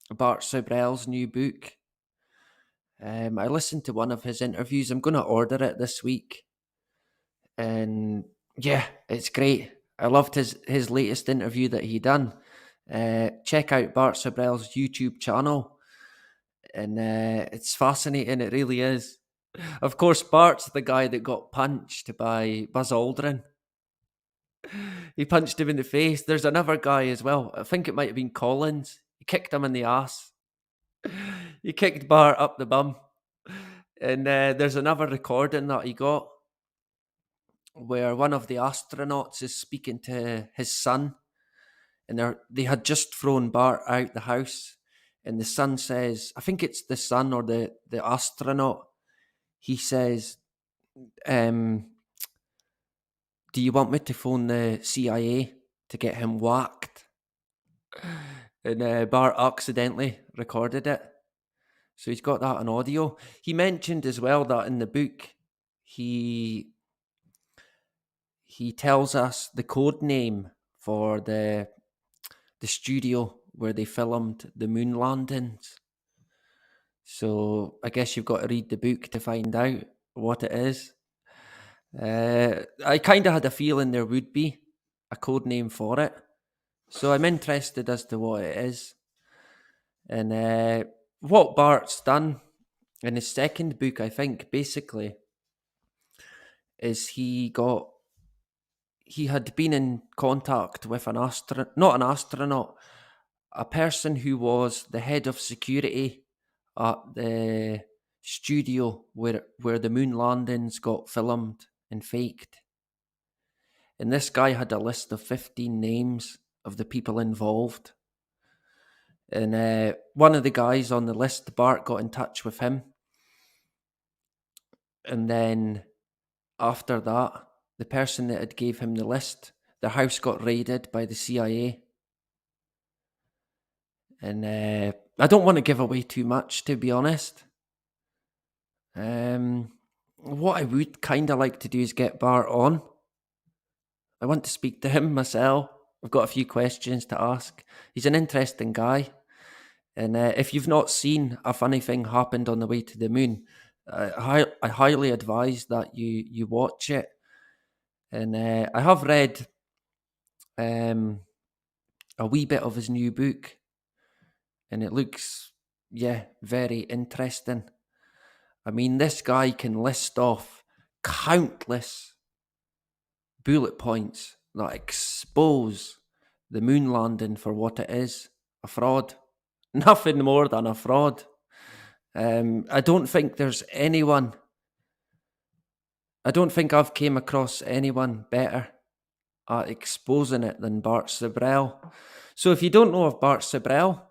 Bart Sobrell's new book? I listened to one of his interviews. I'm going to order it this week. And yeah, it's great. I loved his latest interview that he done. Check out Bart Sobrell's YouTube channel. And it's fascinating, it really is. Of course, Bart's the guy that got punched by Buzz Aldrin. He punched him in the face. There's another guy as well. I think it might have been Collins. He kicked him in the ass. He kicked Bart up the bum. And there's another recording that he got where one of the astronauts is speaking to his son. And they had just thrown Bart out the house. And the son says, I think it's the son or the astronaut. He says, do you want me to phone the CIA to get him whacked? And Bart accidentally recorded it. So he's got that on audio. He mentioned as well that in the book, he tells us the code name for the studio where they filmed the moon landings. So I guess you've got to read the book to find out what it is. I kind of had a feeling there would be a code name for it. So I'm interested as to what it is. And what Bart's done in his second book, I think, basically, is he had been in contact with not an astronaut, a person who was the head of security at the studio where the moon landings got filmed and faked. And this guy had a list of 15 names of the people involved. And one of the guys on the list, Bart, got in touch with him. And then after that, the person that had gave him the list, their house got raided by the CIA. And I don't want to give away too much, to be honest. What I would kind of like to do is get Bart on. I want to speak to him myself. I've got a few questions to ask. He's an interesting guy. And if you've not seen A Funny Thing Happened on the Way to the Moon, I highly advise that you watch it. And I have read a wee bit of his new book. And it looks, very interesting. I mean, this guy can list off countless bullet points that expose the moon landing for what it is, a fraud. Nothing more than a fraud. I don't think I've came across anyone better at exposing it than Bart Sobrell. So if you don't know of Bart Sobrell,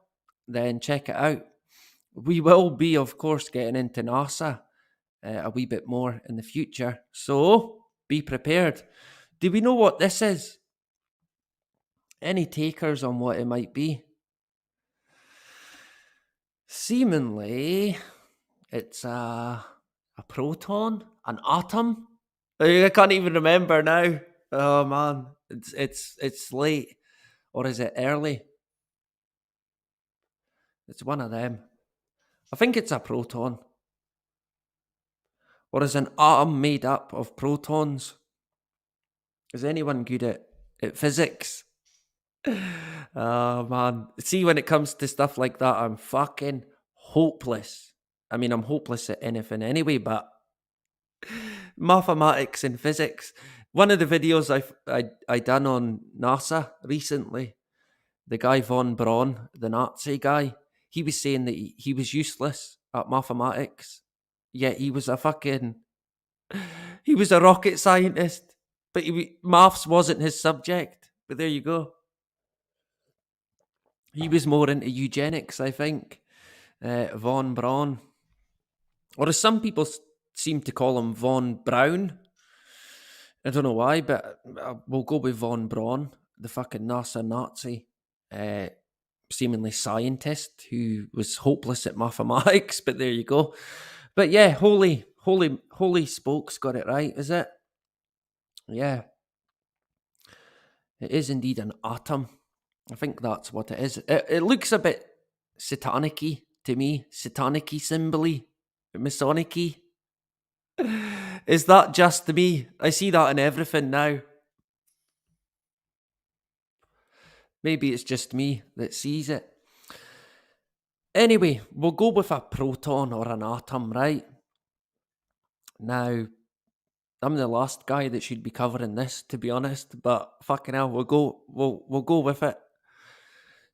then check it out. We will be, of course, getting into NASA a wee bit more in the future. So be prepared. Do we know what this is? Any takers on what it might be? Seemingly, it's a proton, an atom. I can't even remember now. Oh man, it's late, or is it early? It's one of them. I think it's a proton, or is an atom made up of protons? Is anyone good at physics? Oh man, see, when it comes to stuff like that, I'm fucking hopeless. I mean, I'm hopeless at anything anyway, but mathematics and physics. One of the videos I done on NASA recently, the guy von Braun, the Nazi guy, he was saying that he was useless at mathematics. Yet he was a rocket scientist, but maths wasn't his subject. But there you go. He was more into eugenics, I think. Von Braun. Or as some people seem to call him, Von Braun. I don't know why, but we'll go with Von Braun, the fucking NASA Nazi, seemingly scientist who was hopeless at mathematics, but there you go. But yeah, Holy Spokes got it right, is it? Yeah. It is indeed an atom. I think that's what it is. It looks a bit satanic-y to me. Satanic-y symbol-y. Masonic-y. Is that just me? I see that in everything now. Maybe it's just me that sees it. Anyway, we'll go with a proton or an atom, right? Now, I'm the last guy that should be covering this, to be honest, but fucking hell, we'll go with it.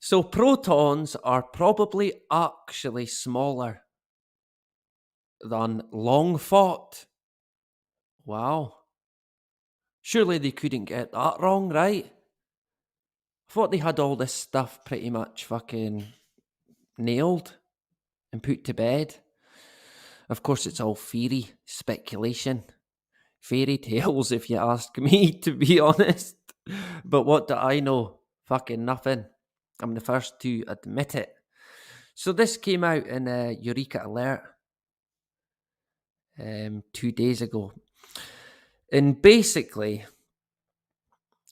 So protons are probably actually smaller than long thought. Wow. Surely they couldn't get that wrong, right? I thought they had all this stuff pretty much fucking nailed and put to bed. Of course, it's all theory, speculation, fairy tales, if you ask me, to be honest. But what do I know? Fucking nothing. I'm the first to admit it. So this came out in Eureka Alert 2 days ago. And basically,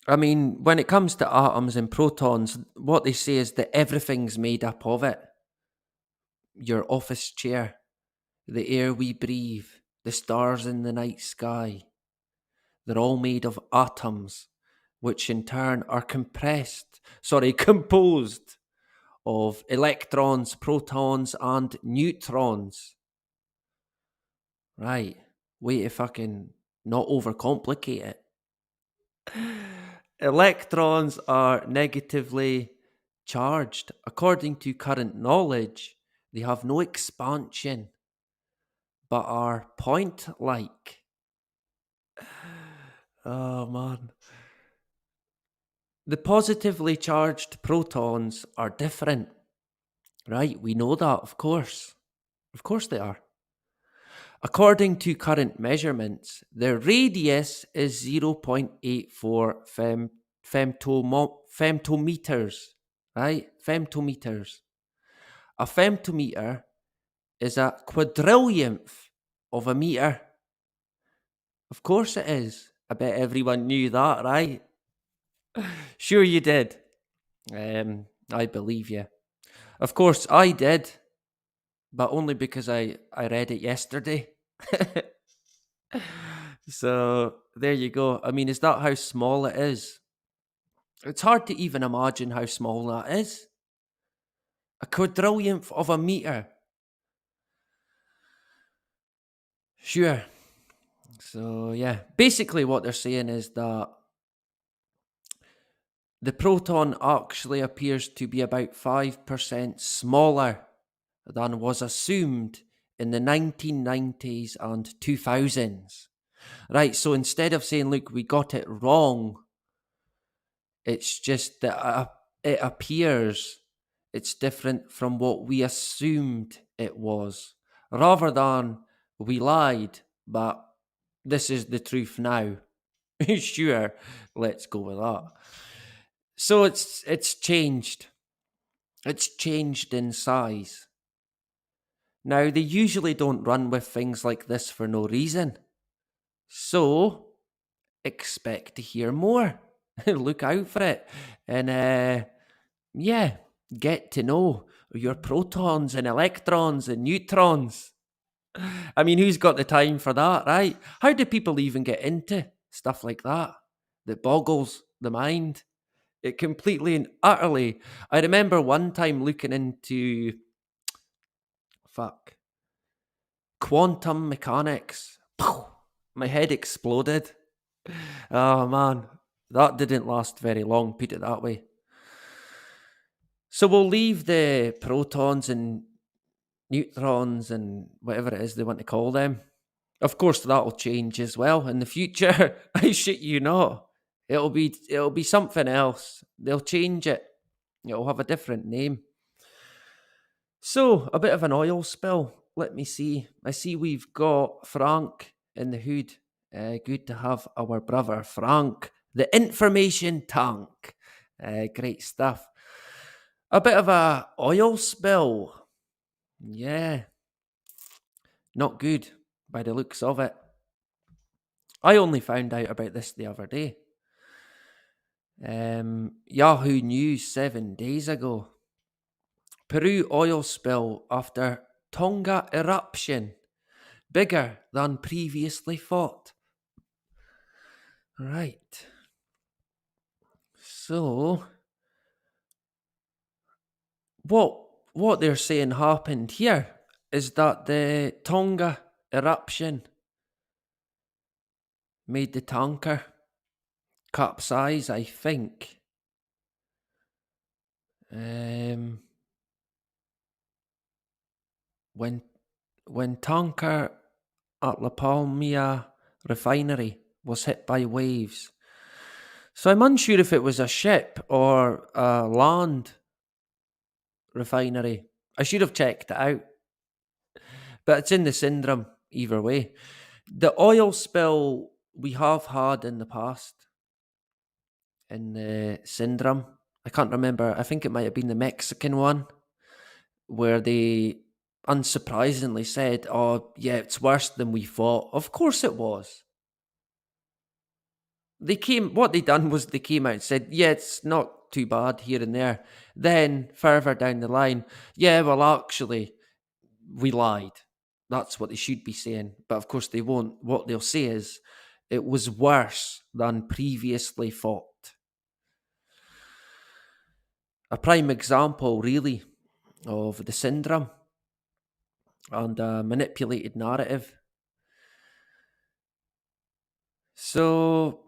I mean, when it comes to atoms and protons, what they say is that everything's made up of it. Your office chair, the air we breathe, the stars in the night sky. They're all made of atoms, which in turn are composed of electrons, protons, and neutrons. Right. Way to fucking not overcomplicate it. Electrons are negatively charged. According to current knowledge, they have no expansion, but are point-like. Oh, man. The positively charged protons are different. Right, we know that, of course. Of course they are. According to current measurements, their radius is 0.84 femtometers. Right? Femtometers. A femtometer is a quadrillionth of a meter. Of course it is. I bet everyone knew that, right? Sure you did. I believe you. Of course I did, but only because I read it yesterday. So there you go. I mean, is that how small it is? It's hard to even imagine how small that is. A quadrillionth of a meter. Sure. So yeah, basically what they're saying is that the proton actually appears to be about 5% smaller than was assumed in the 1990s and 2000s. Right, so instead of saying, look, we got it wrong, it's just that it appears it's different from what we assumed it was, rather than we lied, but this is the truth now. Sure, let's go with that. So it's changed. It's changed in size. Now, they usually don't run with things like this for no reason. So, expect to hear more. Look out for it. And, yeah, get to know your protons and electrons and neutrons. I mean, who's got the time for that, right? How do people even get into stuff like that? That boggles the mind. It completely and utterly. I remember one time looking into Fuck. Quantum mechanics. Pow! My head exploded. Oh man, that didn't last very long, put it that way. So we'll leave the protons and neutrons and whatever it is they want to call them. Of course, that'll change as well in the future. I shit you not. It'll be something else. They'll change it. It'll have a different name. So, a bit of an oil spill. Let me see. I see we've got Frank in the hood. Good to have our brother Frank, the information tank. Great stuff. A bit of a oil spill. Yeah. Not good by the looks of it. I only found out about this the other day. Yahoo News 7 days ago. Peru oil spill after Tonga eruption. Bigger than previously thought. Right. So, what they're saying happened here is that the Tonga eruption made the tanker capsize, I think. When tanker at La Palmia refinery was hit by waves. So I'm unsure if it was a ship or a land refinery. I should have checked it out. But it's in the syndrome either way. The oil spill we have had in the past in the syndrome. I can't remember. I think it might have been the Mexican one where they unsurprisingly said, "Oh, yeah, it's worse than we thought." Of course it was. What they done was they came out and said, "Yeah, it's not too bad here and there." Then further down the line, "Yeah, well, actually, we lied." That's what they should be saying. But of course they won't. What they'll say is, "It was worse than previously thought." A prime example, really, of the syndrome and a manipulated narrative. So,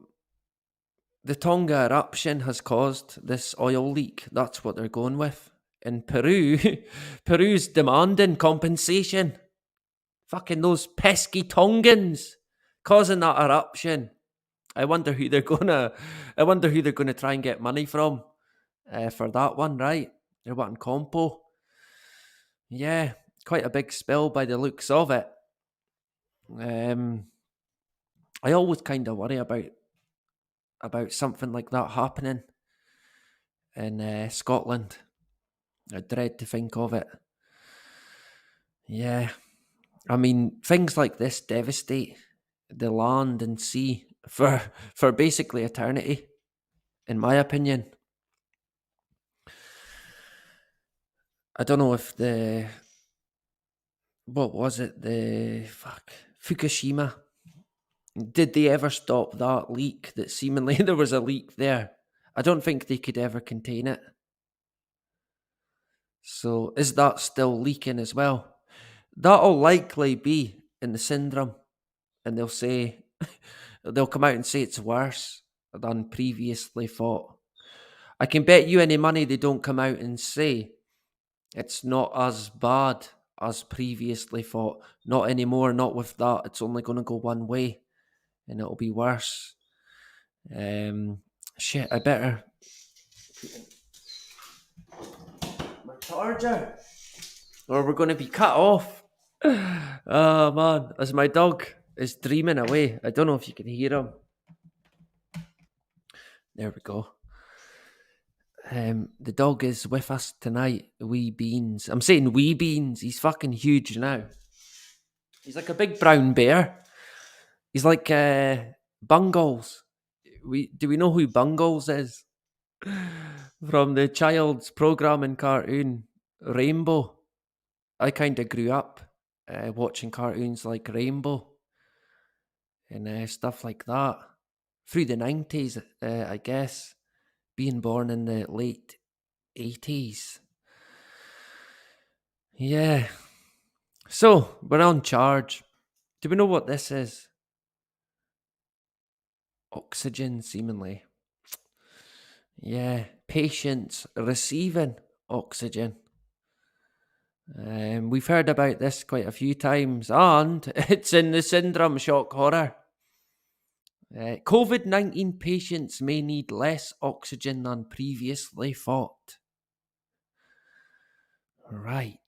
the Tonga eruption has caused this oil leak. That's what they're going with. In Peru, Peru's demanding compensation. Fucking those pesky Tongans causing that eruption. I wonder who they're gonna try and get money from for that one, right? They're wanting compo. Yeah, quite a big spill by the looks of it. I always kind of worry about something like that happening in Scotland. I dread to think of it. Yeah, I mean, things like this devastate the land and sea for basically eternity, in my opinion. I don't know if what was it? Fukushima. Did they ever stop that leak that seemingly there was a leak there? I don't think they could ever contain it. So is that still leaking as well? That'll likely be in the syndrome. And they'll say, they'll come out and say it's worse than previously thought. I can bet you any money they don't come out and say it's not as bad as previously thought. Not anymore, not with that. It's only going to go one way and it'll be worse. Shit, I better... My charger! Or we're going to be cut off. Oh man, as my dog is dreaming away. I don't know if you can hear him. There we go. The dog is with us tonight, Wee Beans. I'm saying Wee Beans. He's fucking huge now. He's like a big brown bear. He's like Bungles. Do we know who Bungles is? From the child's programming cartoon Rainbow. I kind of grew up watching cartoons like Rainbow and stuff like that through the 90s, I guess. Being born in the late 80s. Yeah. So, we're on charge. Do we know what this is? Oxygen, seemingly. Yeah, patients receiving oxygen. We've heard about this quite a few times, and it's in the syndrome shock horror. COVID-19 patients may need less oxygen than previously thought. Right.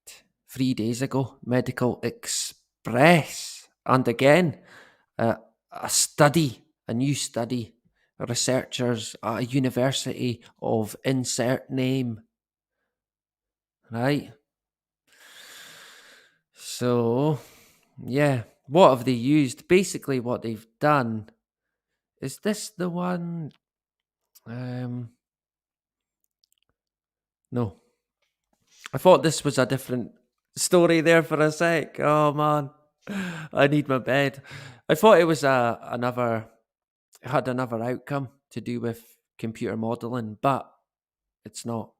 3 days ago, Medical Express. And again, a new study, researchers at a university of insert name. Right. So, yeah, what have they used? Basically, what they've done is this the one? No, I thought this was a different story there for a sec. Oh man, I need my bed. I thought it was it had another outcome to do with computer modeling, but it's not.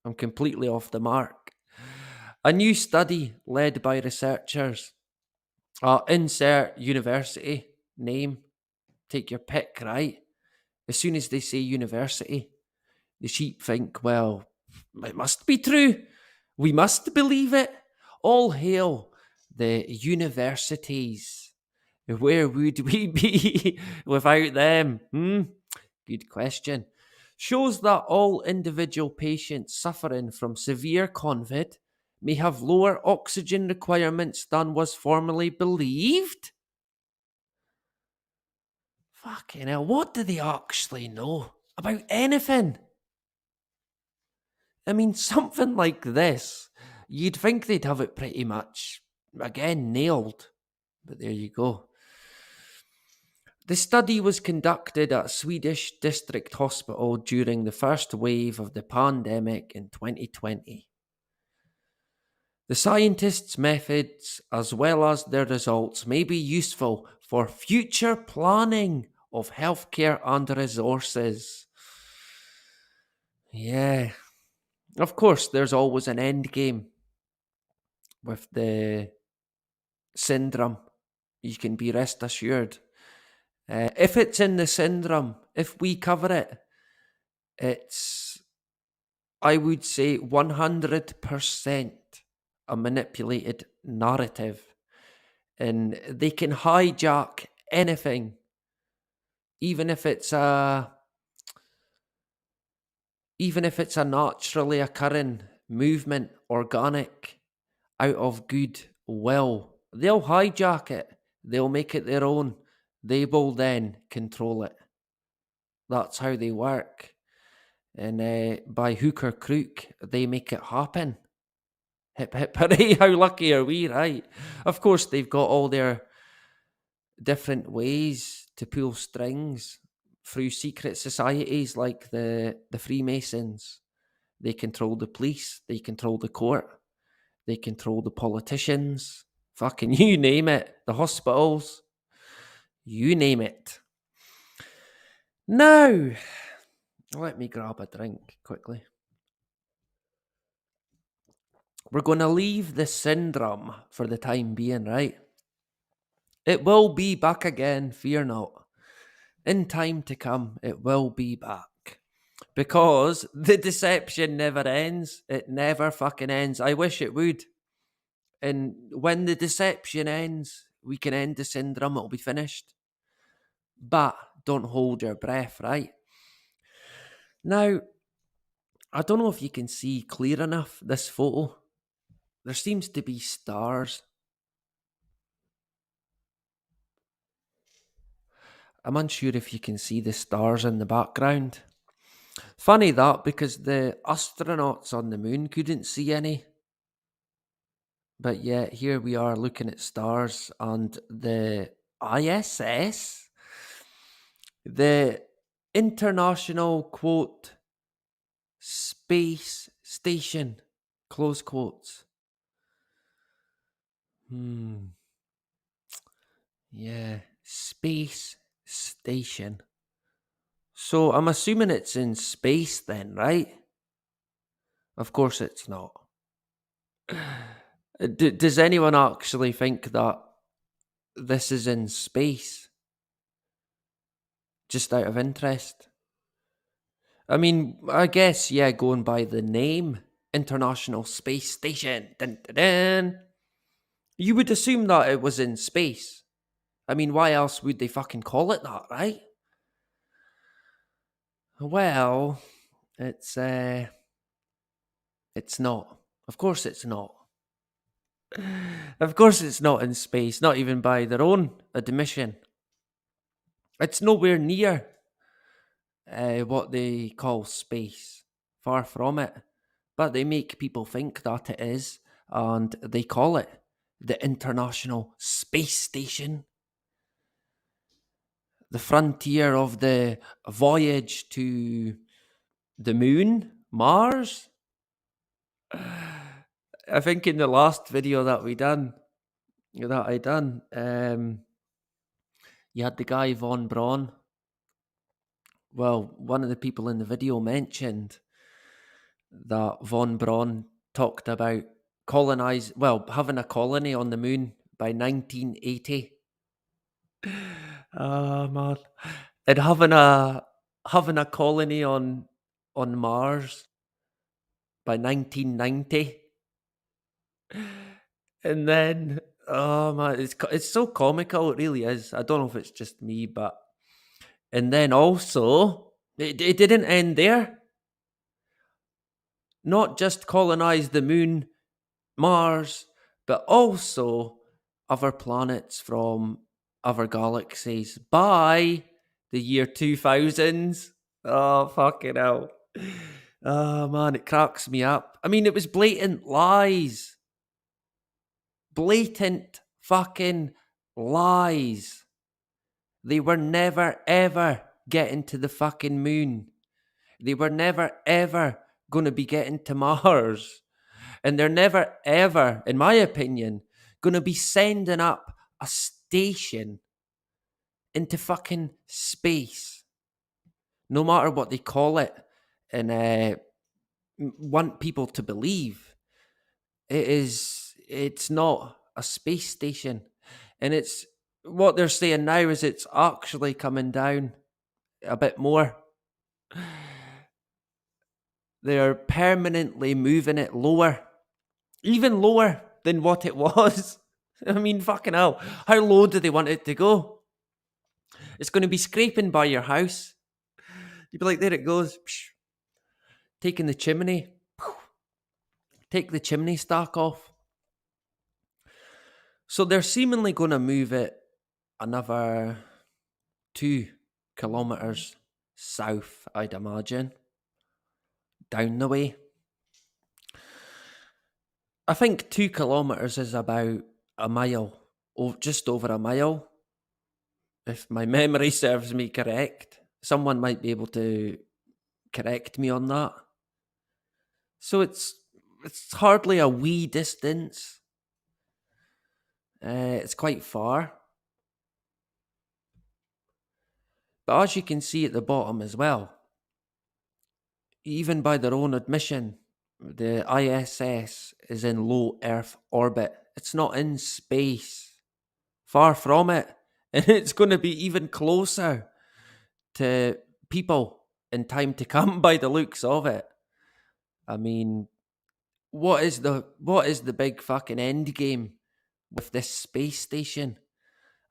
I'm completely off the mark. A new study led by researchers, insert university name, take your pick, right? As soon as they say university, the sheep think, well, it must be true. We must believe it. All hail the universities. Where would we be without them? Good question. Shows that all individual patients suffering from severe Convid may have lower oxygen requirements than was formerly believed. Fucking hell, what do they actually know about anything? I mean, something like this, you'd think they'd have it pretty much, again, nailed. But there you go. The study was conducted at Swedish District Hospital during the first wave of the pandemic in 2020. The scientists' methods, as well as their results, may be useful for future planning of healthcare and resources. Yeah. Of course, there's always an end game with the syndrome. You can be rest assured. If it's in the syndrome, if we cover it, it's, I would say, 100% a manipulated narrative. And they can hijack anything, even if it's a naturally occurring movement, organic, out of good will. They'll hijack it. They'll make it their own. They will then control it. That's how they work. And by hook or crook, they make it happen. Hip hip hooray, how lucky are we, right? Of course, they've got all their different ways to pull strings through secret societies like the Freemasons. They control the police, they control the court, they control the politicians, fucking you name it, the hospitals, you name it. Now, let me grab a drink quickly. We're going to leave the syndrome for the time being, right? It will be back again, fear not. In time to come, it will be back. Because the deception never ends. It never fucking ends. I wish it would. And when the deception ends, we can end the syndrome, it'll be finished. But don't hold your breath, right? Now, I don't know if you can see clear enough this photo. There seems to be stars. I'm unsure if you can see the stars in the background. Funny that, because the astronauts on the moon couldn't see any. But yet here we are looking at stars, and the ISS, the International quote Space Station, close quotes. Yeah, Space Station. So I'm assuming it's in space then, right? Of course it's not. Does anyone actually think that this is in space? Just out of interest. I mean, I guess, yeah, going by the name, International Space Station, dun, dun, dun, you would assume that it was in space. I mean, why else would they fucking call it that, right? Well, it's not. Of course it's not. Of course it's not in space, not even by their own admission. It's nowhere near what they call space. Far from it. But they make people think that it is, and they call it the International Space Station. The frontier of the voyage to the moon, Mars. I think in the last video that I done, you had the guy Von Braun. Well, one of the people in the video mentioned that Von Braun talked about having a colony on the moon by 1980. Oh man. And having a colony on Mars by 1990. And then, oh man, it's so comical, it really is. I don't know if it's just me, but and then also it didn't end there. Not just colonize the moon, Mars, but also other planets from other galaxies by the year 2000s. Oh, fucking hell. Oh, man, it cracks me up. I mean, it was blatant lies. Blatant fucking lies. They were never, ever getting to the fucking moon. They were never, ever going to be getting to Mars. And they're never, ever, in my opinion, going to be sending up a station into fucking space. No matter what they call it. And want people to believe. It's not a space station. And it's what they're saying now is it's actually coming down a bit more. They're permanently moving it lower. Even lower than what it was. I mean, fucking hell. How low do they want it to go? It's going to be scraping by your house. You'd be like, there it goes. Psh. Taking the chimney. Take the chimney stack off. So they're seemingly going to move it another 2 kilometres south, I'd imagine. Down the way. I think 2 kilometres is about a mile, just over a mile. If my memory serves me correct. Someone might be able to correct me on that. So it's hardly a wee distance. It's quite far. But as you can see at the bottom as well, even by their own admission, the ISS is in low Earth orbit. It's not in space. Far from it. And it's going to be even closer to people in time to come by the looks of it. I mean, what is the big fucking end game with this space station?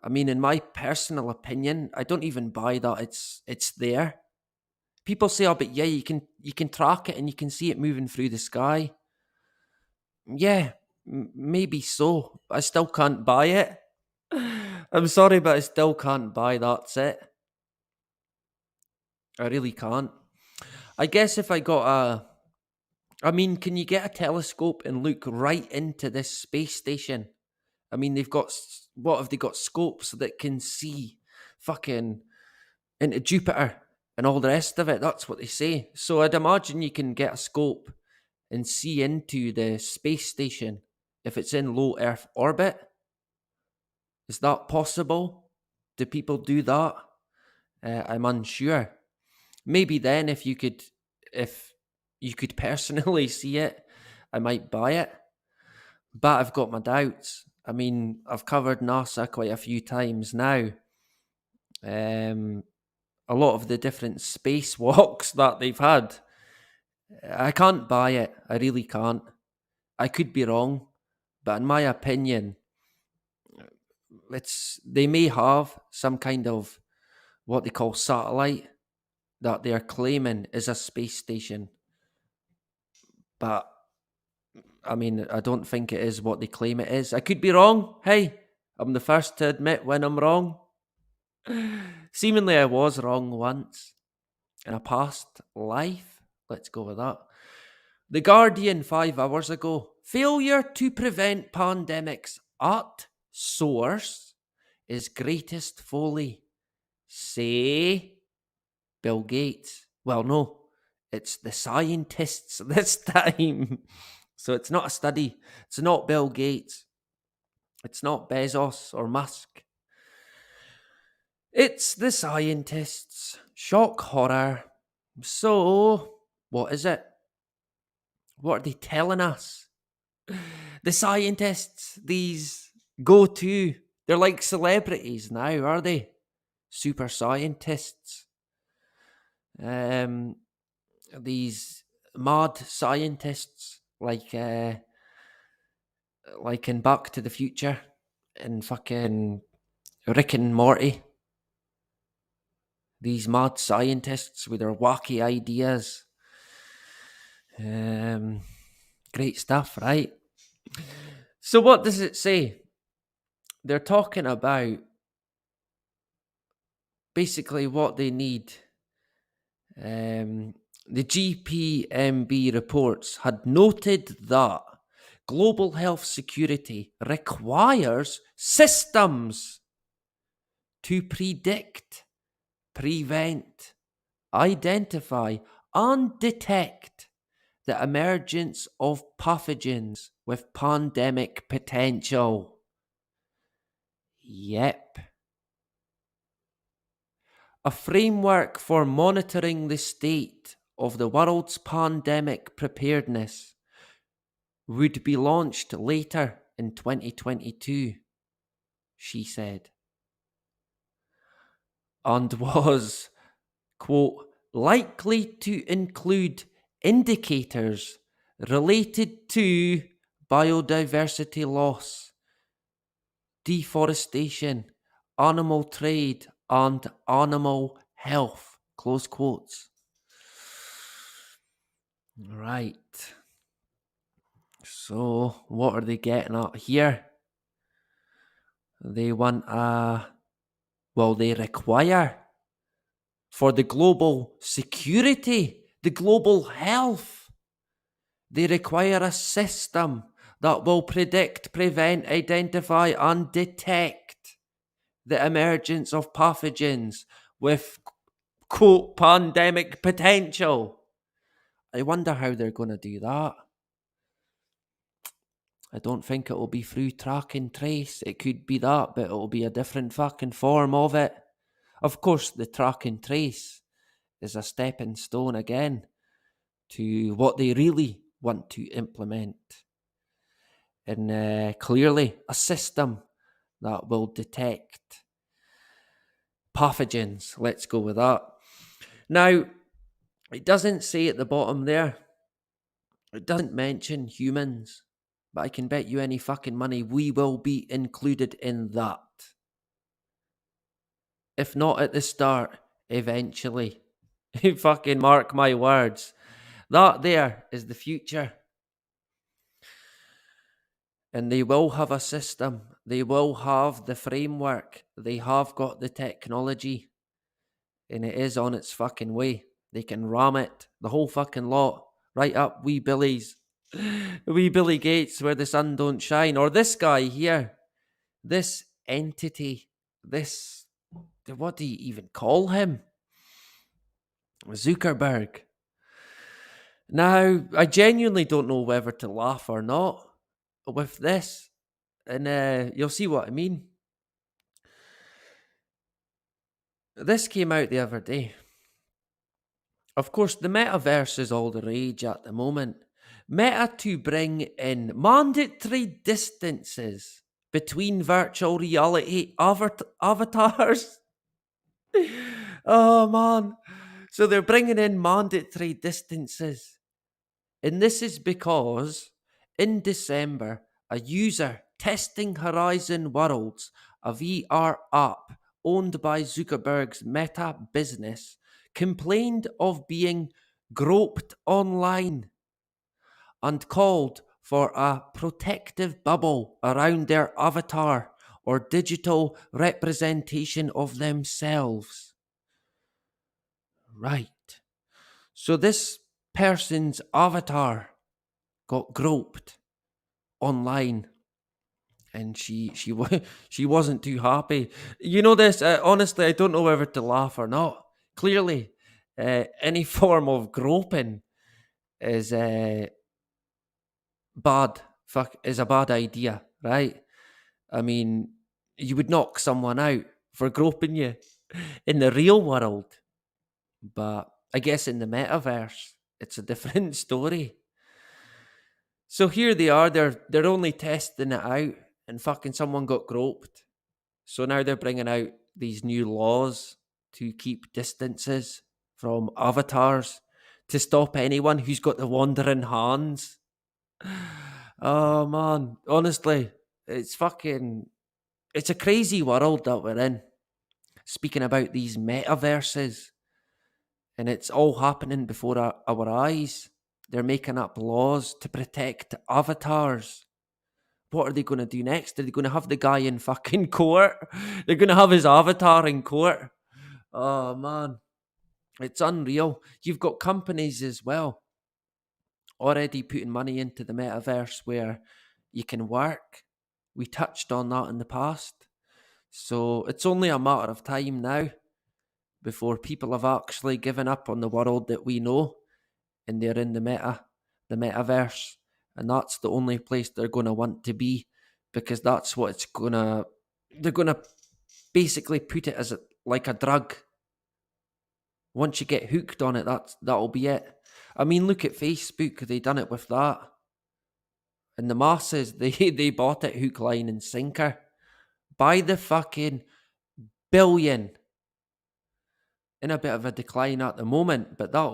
I mean, in my personal opinion, I don't even buy that it's there. People say, "Oh, but yeah, you can track it and you can see it moving through the sky." Yeah, maybe so. I still can't buy it. I'm sorry, but I still can't buy that's it. I really can't. I guess if I got can you get a telescope and look right into this space station? I mean, what have they got? Scopes that can see fucking into Jupiter and all the rest of it. That's what they say. So I'd imagine you can get a scope and see into the space station if it's in low Earth orbit. Is that possible? Do people do that? I'm unsure. Maybe then if you could personally see it, I might buy it. but I've got my doubts. I mean, I've covered NASA quite a few times now. A lot of the different spacewalks that they've had, I can't buy it. I really can't. I could be wrong, but in my opinion, they may have some kind of what they call satellite that they're claiming is a space station. But I mean, I don't think it is what they claim it is. I could be wrong. Hey, I'm the first to admit when I'm wrong. Seemingly, I was wrong once in a past life. Let's go with that. The Guardian 5 hours ago. Failure to prevent pandemics at source is greatest folly. Say Bill Gates. Well, no, it's the scientists this time. So it's not a study. It's not Bill Gates. It's not Bezos or Musk. It's the scientists. Shock horror. So, what is it? What are they telling us? The scientists, these go-to, they're like celebrities now, are they? Super scientists. These mad scientists, like in Back to the Future and fucking Rick and Morty. These mad scientists with their wacky ideas. Great stuff, right? So what does it say? They're talking about basically what they need. The GPMB reports had noted that global health security requires systems to predict, prevent, identify, and detect the emergence of pathogens with pandemic potential. Yep. A framework for monitoring the state of the world's pandemic preparedness would be launched later in 2022, she said, and was, quote, likely to include indicators related to biodiversity loss, deforestation, animal trade, and animal health, close quotes. Right. So, what are they getting at here? They want they require for the global security, the global health. They require a system that will predict, prevent, identify, and detect the emergence of pathogens with, quote, pandemic potential. I wonder how they're going to do that. I don't think it will be through track and trace. It could be that, but it will be a different fucking form of it. Of course, the track and trace is a stepping stone again to what they really want to implement. And clearly, a system that will detect pathogens. Let's go with that. Now, it doesn't say at the bottom there, it doesn't mention humans, but I can bet you any fucking money we will be included in that. If not at the start, eventually. Fucking mark my words. That there is the future. And they will have a system. They will have the framework. They have got the technology. And it is on its fucking way. They can ram it. The whole fucking lot. Right up wee Billy's. Wee Billy Gates where the sun don't shine. Or this guy here. This entity. This... What do you even call him? Zuckerberg. Now, I genuinely don't know whether to laugh or not with this. And you'll see what I mean. This came out the other day. Of course, the metaverse is all the rage at the moment. Meta to bring in mandatory distances between virtual reality avatars. Oh man. So they're bringing in mandatory distances. And this is because in December, a user testing Horizon Worlds, a VR app owned by Zuckerberg's Meta business, complained of being groped online and called for a protective bubble around their avatar or digital representation of themselves. Right. So this person's avatar got groped online, and she wasn't too happy. You know this. Honestly, I don't know whether to laugh or not. Clearly, any form of groping is bad. Fuck is a bad idea, right? I mean, you would knock someone out for groping you in the real world, but I guess in the metaverse, it's a different story. So here they are. They're only testing it out, and fucking someone got groped. So now they're bringing out these new laws to keep distances from avatars to stop anyone who's got the wandering hands. Oh man, honestly, it's a crazy world that we're in. Speaking about these metaverses, and it's all happening before our eyes. They're making up laws to protect avatars. What are they going to do next? Are they going to have the guy in fucking court? They're going to have his avatar in court. Oh man, it's unreal. You've got companies as well already putting money into the metaverse where you can work. We touched on that in the past. So it's only a matter of time now before people have actually given up on the world that we know, and they're in the metaverse, and that's the only place they're going to want to be, because that's what they're gonna basically put it as like a drug. Once you get hooked on it, that'll be it. I mean, look at Facebook. They done it with that, and the masses they bought it hook, line, and sinker by the fucking billion. In a bit of a decline at the moment, but that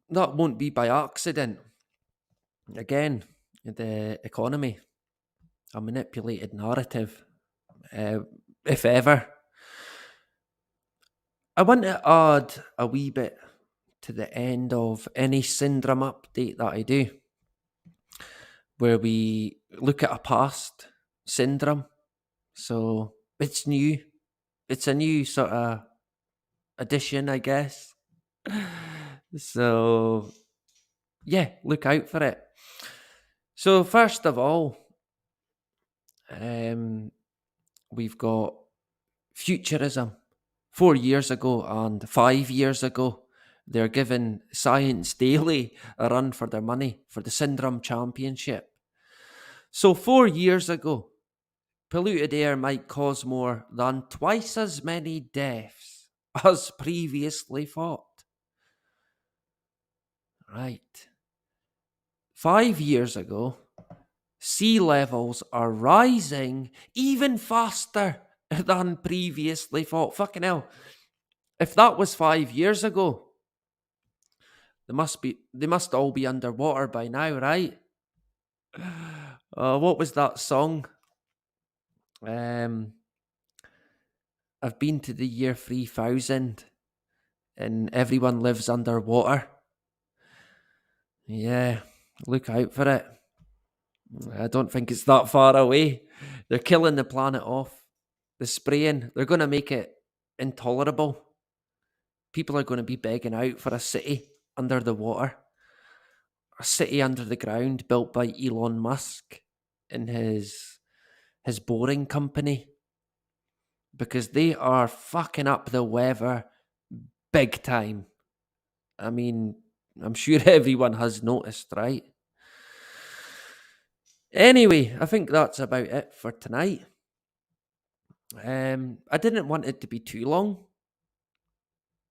won't be by accident. Again, the economy, a manipulated narrative, if ever. I want to add a wee bit to the end of any syndrome update that I do, where we look at a past syndrome. So it's new. It's a new sort of addition, I guess. So yeah, look out for it. So first of all, we've got futurism. 4 years ago and 5 years ago, they're giving Science Daily a run for their money for the Syndrome Championship. So 4 years ago, polluted air might cause more than twice as many deaths as previously thought. Right. 5 years ago, sea levels are rising even faster than previously thought. Fucking hell. If that was 5 years ago, they must all be underwater by now, right? What was that song? I've been to the year 3000 and everyone lives underwater. Yeah, look out for it. I don't think it's that far away. They're killing the planet off. The spraying, they're going to make it intolerable. People are going to be begging out for a city under the water. A city under the ground built by Elon Musk and his boring company, because they are fucking up the weather big time. I mean, I'm sure everyone has noticed, right? Anyway, I think that's about it for tonight. I didn't want it to be too long.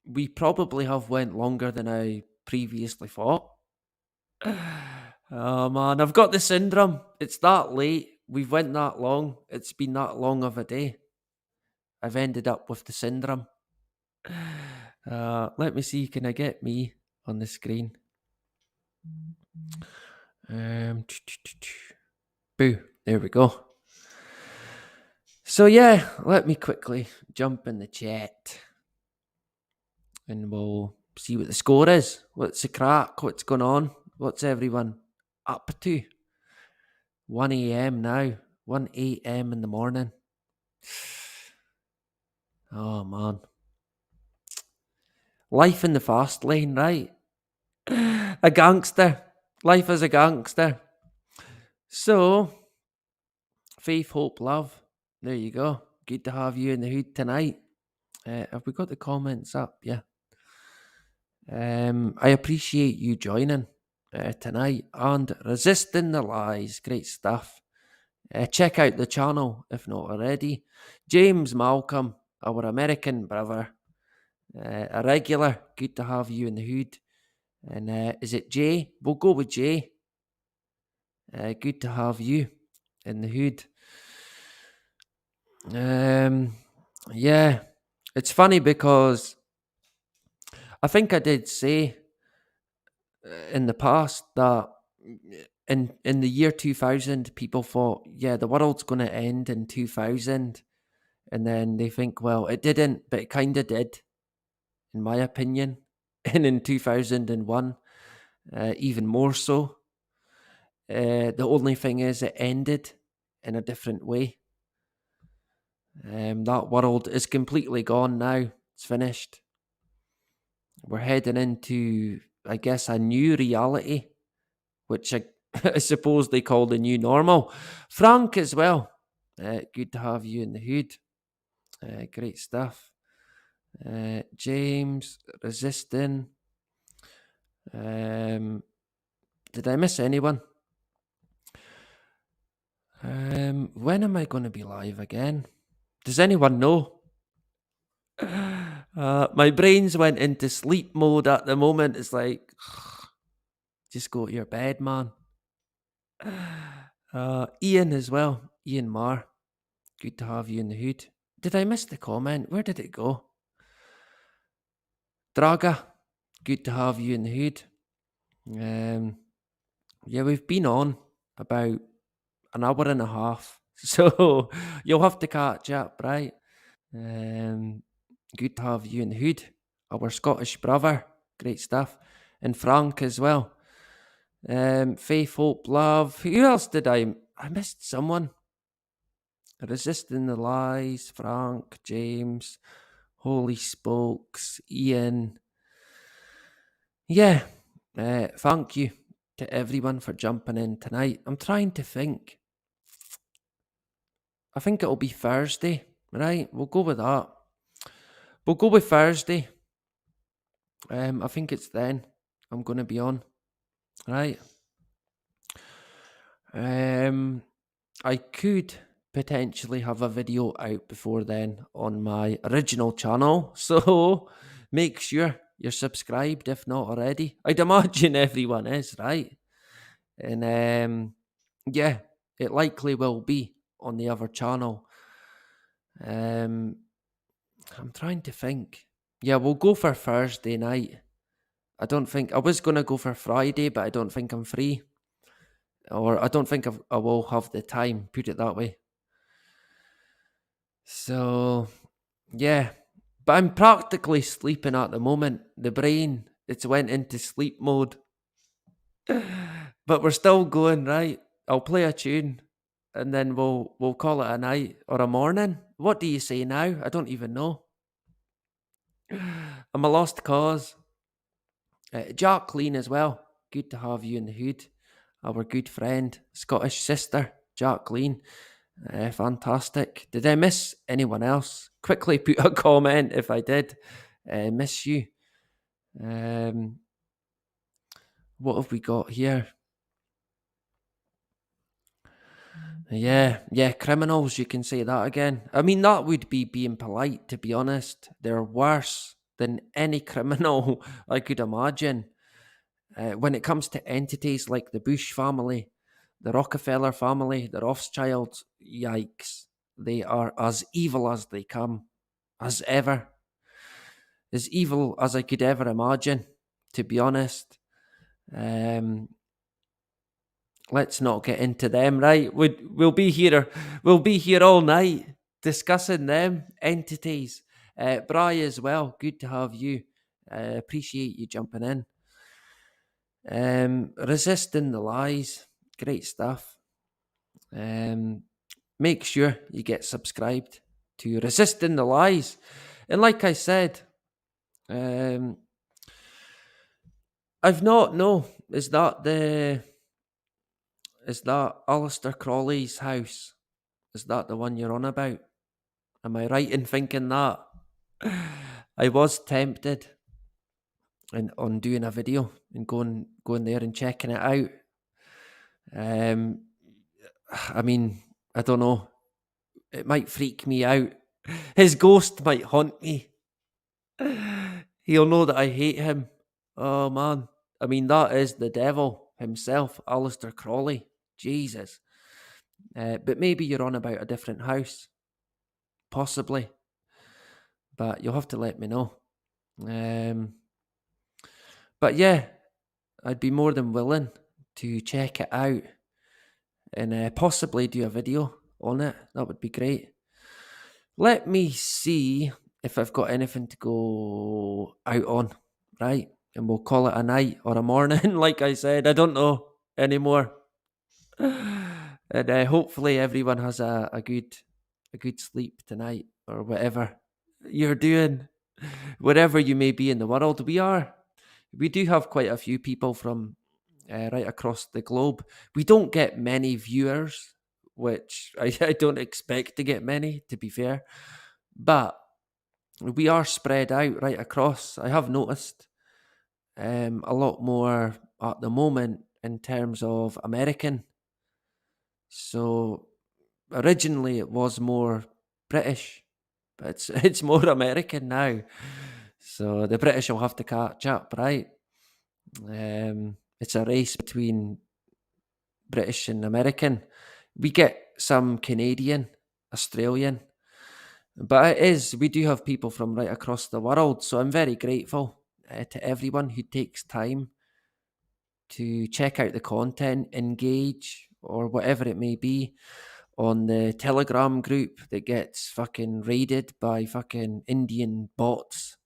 We probably have went longer than I previously thought. Oh man, I've got the syndrome. It's that late. We've went that long. It's been that long of a day. I've ended up with the syndrome. Let me see. Can I get me on the screen? Boo. There we go. So yeah, let me quickly jump in the chat and we'll see what the score is. What's the crack? What's going on? What's everyone up to? 1 a.m. now. 1 a.m. in the morning. Oh man. Life in the fast lane, right? A gangster. Life as a gangster. So, faith, hope, love. There you go. Good to have you in the hood tonight. Have we got the comments up? Yeah. I appreciate you joining tonight and resisting the lies. Great stuff. Check out the channel if not already. James Malcolm, our American brother, a regular. Good to have you in the hood. And is it Jay? We'll go with Jay. Good to have you in the hood. Yeah, it's funny because I think I did say in the past that in the year 2000, people thought, yeah, the world's going to end in 2000. And then they think, well, it didn't, but it kind of did, in my opinion. And in 2001, even more so. The only thing is it ended in a different way. That world is completely gone now. It's finished. We're heading into, I guess, a new reality, which I suppose they call the new normal. Frank as well. Good to have you in the hood. Great stuff. James, resisting. Did I miss anyone? When am I going to be live again? Does anyone know? My brain's went into sleep mode at the moment. It's like, just go to your bed, man. Ian as well. Ian Marr. Good to have you in the hood. Did I miss the comment? Where did it go? Draga. Good to have you in the hood. Yeah, we've been on about an hour and a half. So you'll have to catch up, right? Good to have you in the hood. Our Scottish brother. Great stuff. And Frank as well. Faith, hope, love. Who else did I missed someone. Resisting the lies. Frank, James, Holy Spokes, Ian. Yeah. Thank you to everyone for jumping in tonight. I'm trying to think. I think it'll be Thursday, right? We'll go with that. We'll go with Thursday. I think it's then I'm going to be on, right? I could potentially have a video out before then on my original channel, so make sure you're subscribed if not already. I'd imagine everyone is, right? And yeah, it likely will be on the other channel. I'm trying to think. Yeah, we'll go for Thursday night. I don't think I was going to go for Friday, but I don't think I'm free. Or I don't think I will have the time, put it that way. So, yeah. But I'm practically sleeping at the moment. The brain, it's went into sleep mode. But we're still going, right? I'll play a tune and then we'll call it a night or a morning. What do you say now? I don't even know. I'm a lost cause. Jacqueline as well. Good to have you in the hood. Our good friend, Scottish sister, Jacqueline. Fantastic. Did I miss anyone else? Quickly put a comment if I did. Miss you. What have we got here? Yeah, criminals, you can say that again. I mean, that would be being polite, to be honest. They're worse than any criminal I could imagine. When it comes to entities like the Bush family, the Rockefeller family, the Rothschilds, yikes, they are as evil as they come, as ever. As evil as I could ever imagine, to be honest. Let's not get into them, right? We'll be here all night discussing them entities. Bri as well, good to have you. Appreciate you jumping in. Resisting the lies, great stuff. Make sure you get subscribed to Resisting the Lies. And like I said, I've not, no, is that Aleister Crowley's house? Is that the one you're on about? Am I right in thinking that? I was tempted on doing a video and going there and checking it out. I mean, I don't know. It might freak me out. His ghost might haunt me. He'll know that I hate him. Oh man. I mean, that is the devil himself, Aleister Crowley. Jesus. But maybe you're on about a different house. Possibly. But you'll have to let me know. But yeah, I'd be more than willing to check it out and possibly do a video on it. That would be great. Let me see if I've got anything to go out on, right? And we'll call it a night or a morning, like I said. I don't know anymore. And hopefully everyone has a good sleep tonight or whatever you're doing, wherever you may be in the world. We do have quite a few people from right across the globe. We don't get many viewers, which I don't expect to get many, to be fair. But we are spread out right across. I have noticed a lot more at the moment in terms of American. So originally it was more British, but it's more American now. So the British will have to catch up, right? It's a race between British and American. We get some Canadian, Australian, but we do have people from right across the world. So I'm very grateful to everyone who takes time to check out the content, engage, or whatever it may be on the Telegram group that gets fucking raided by fucking Indian bots.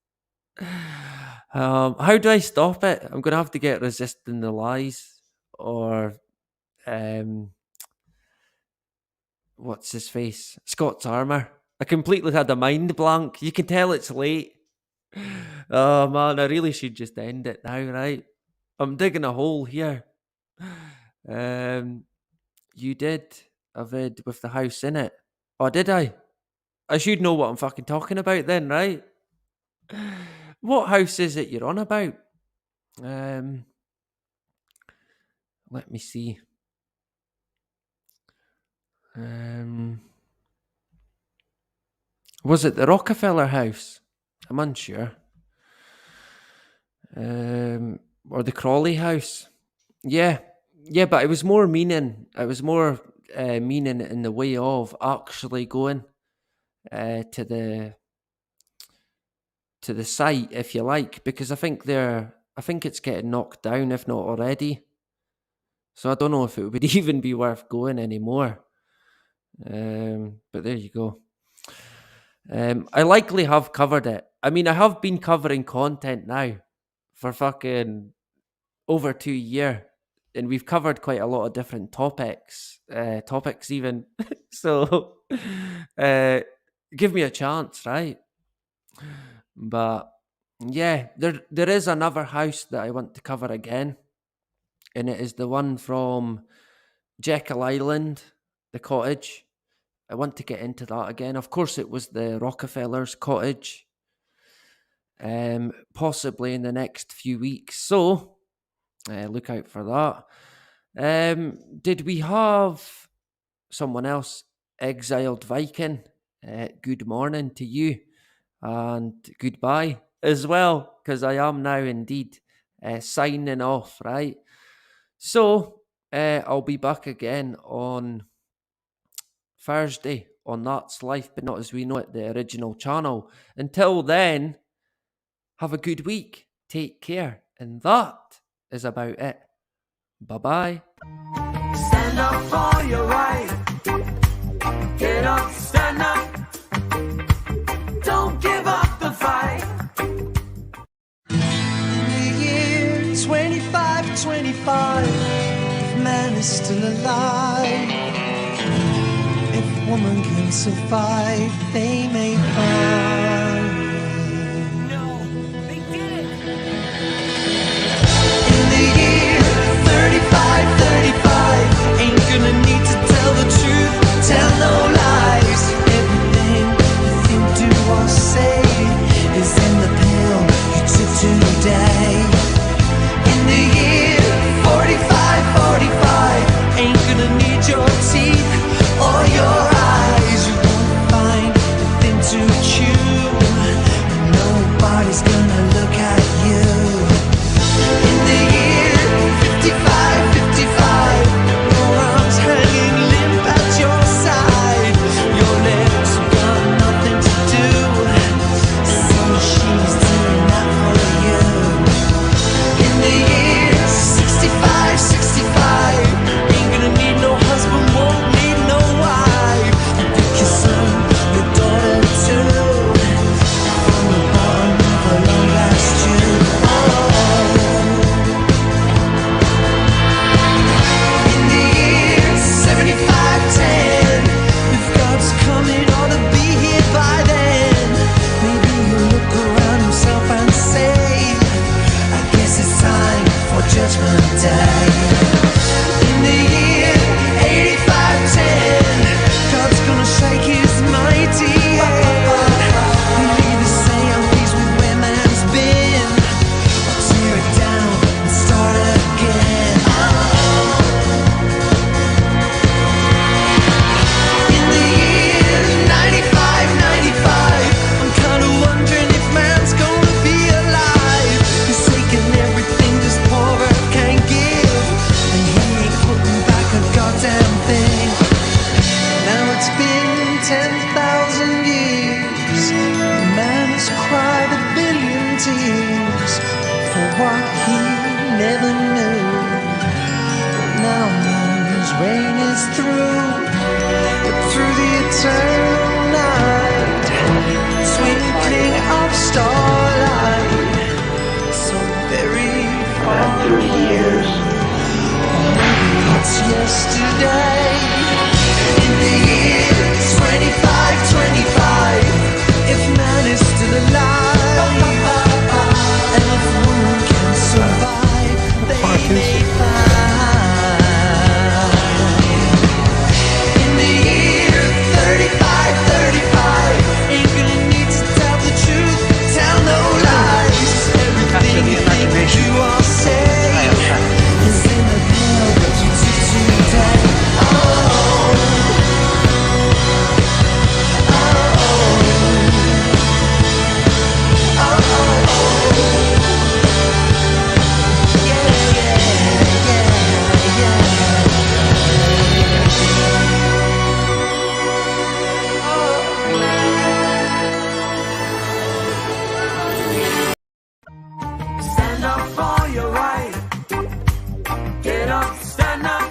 How do I stop it? I'm gonna have to get Resisting the Lies or what's his face? Scott's Armor. I completely had a mind blank. You can tell it's late. Oh man, I really should just end it now, right? I'm digging a hole here. You did a vid with the house in it. Oh, did I? I should know what I'm fucking talking about then, right? What house is it you're on about? Let me see. Was it the Rockefeller house? I'm unsure. Or the Crawley house? Yeah, but it was more meaning. It was more meaning in the way of actually going to the site, if you like, because I think it's getting knocked down, if not already. So I don't know if it would even be worth going anymore. But there you go. I likely have covered it. I mean, I have been covering content now for fucking over 2 years, and we've covered quite a lot of different topics even. So give me a chance, right? But yeah, there is another house that I want to cover again, and it is the one from Jekyll Island, the cottage. I want to get into that again. Of course, it was the Rockefeller's cottage, possibly in the next few weeks. So look out for that. Did we have someone else? Exiled Viking. Good morning to you, and goodbye as well, because I am now indeed signing off, right? So, I'll be back again on Thursday on That's Life, but not as we know it, the original channel. Until then, have a good week. Take care. And that is about it. Bye-bye. Stand up for your right. Get up, stand up. Don't give up the fight. In the year 2525, if man is still alive, if woman can survive, they may find. No, they did it. In the year 3535, ain't gonna need to tell the truth, tell no lies. Everything you think, do or say is in the pill you took today. In the year 4545, ain't gonna need your teeth or your eyes. You won't find a thing to chew, and nobody's gonna look at you. In the year 5555, your arms hanging limp at your side, your legs have got nothing to do, so she's doing that for you. In the year 6565, ain't gonna need no husband, won't need no wife. You pick your son, your daughter too, from the bottom of a long last tube. In the year 7510, if God's coming, ought to be here by then. Maybe he'll look around himself and say, I guess it's time for Judgment Day. In the year 8510, God's gonna shake his mighty hand. He'll either say I'm pleased with where man's been, or tear it down and start again. In the year 9595, I'm kinda wondering if man's gonna be alive. He's taking everything this poor earth can give, and he ain't putting back a goddamn thing. Now it's been 10,000 years, and man has cried a billion tears for what he never knew. But now man's reign is through, but through the eternal night, twinkling of starlight, so very far years, it's yesterday. In the year 2525, if man is still alive, and if woman can survive, they may find. In the year 3535, ain't gonna need to tell the truth, tell no lies. Everything you think, do or say is in the pill that you took today. Stand up for your right. Get up, stand up.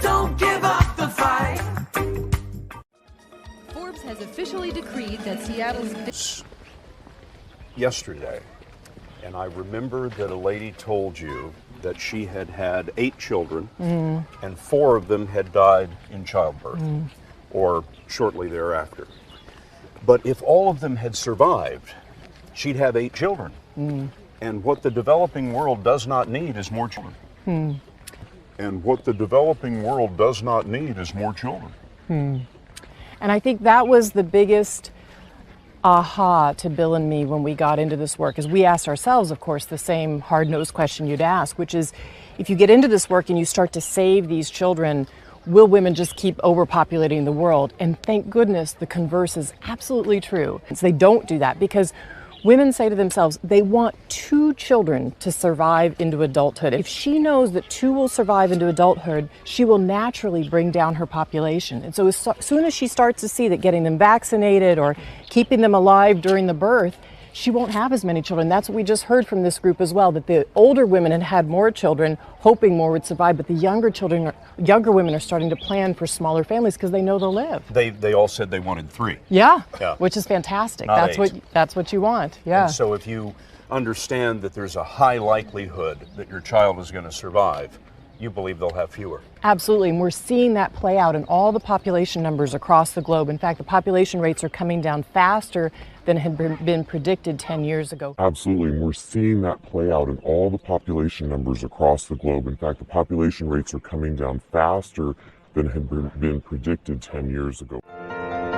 Don't give up the fight. Forbes has officially decreed that Seattle's yesterday, and I remember that a lady told you that she had had 8 children, and 4 of them had died in childbirth, or shortly thereafter. But if all of them had survived, she'd have 8 children. And what the developing world does not need is more children. And what the developing world does not need is more children. And I think that was the biggest aha to Bill and me when we got into this work, is we asked ourselves, of course, the same hard-nosed question you'd ask, which is, if you get into this work and you start to save these children, will women just keep overpopulating the world? And thank goodness the converse is absolutely true. They don't do that, because Women say to themselves they want 2 children to survive into adulthood. If she knows that 2 will survive into adulthood, she will naturally bring down her population. And so as soon as she starts to see that getting them vaccinated or keeping them alive during the birth, she won't have as many children. That's what we just heard from this group as well, that the older women had had more children, hoping more would survive, but the younger women are starting to plan for smaller families because they know they'll live. They all said they wanted 3. Yeah, Yeah. which is fantastic. Not That's what you want. Yeah. And so if you understand that there's a high likelihood that your child is going to survive, you believe they'll have fewer. Absolutely, and we're seeing that play out in all the population numbers across the globe. In fact, the population rates are coming down faster than had been predicted 10 years ago. Absolutely, and we're seeing that play out in all the population numbers across the globe. In fact, the population rates are coming down faster than had been predicted 10 years ago.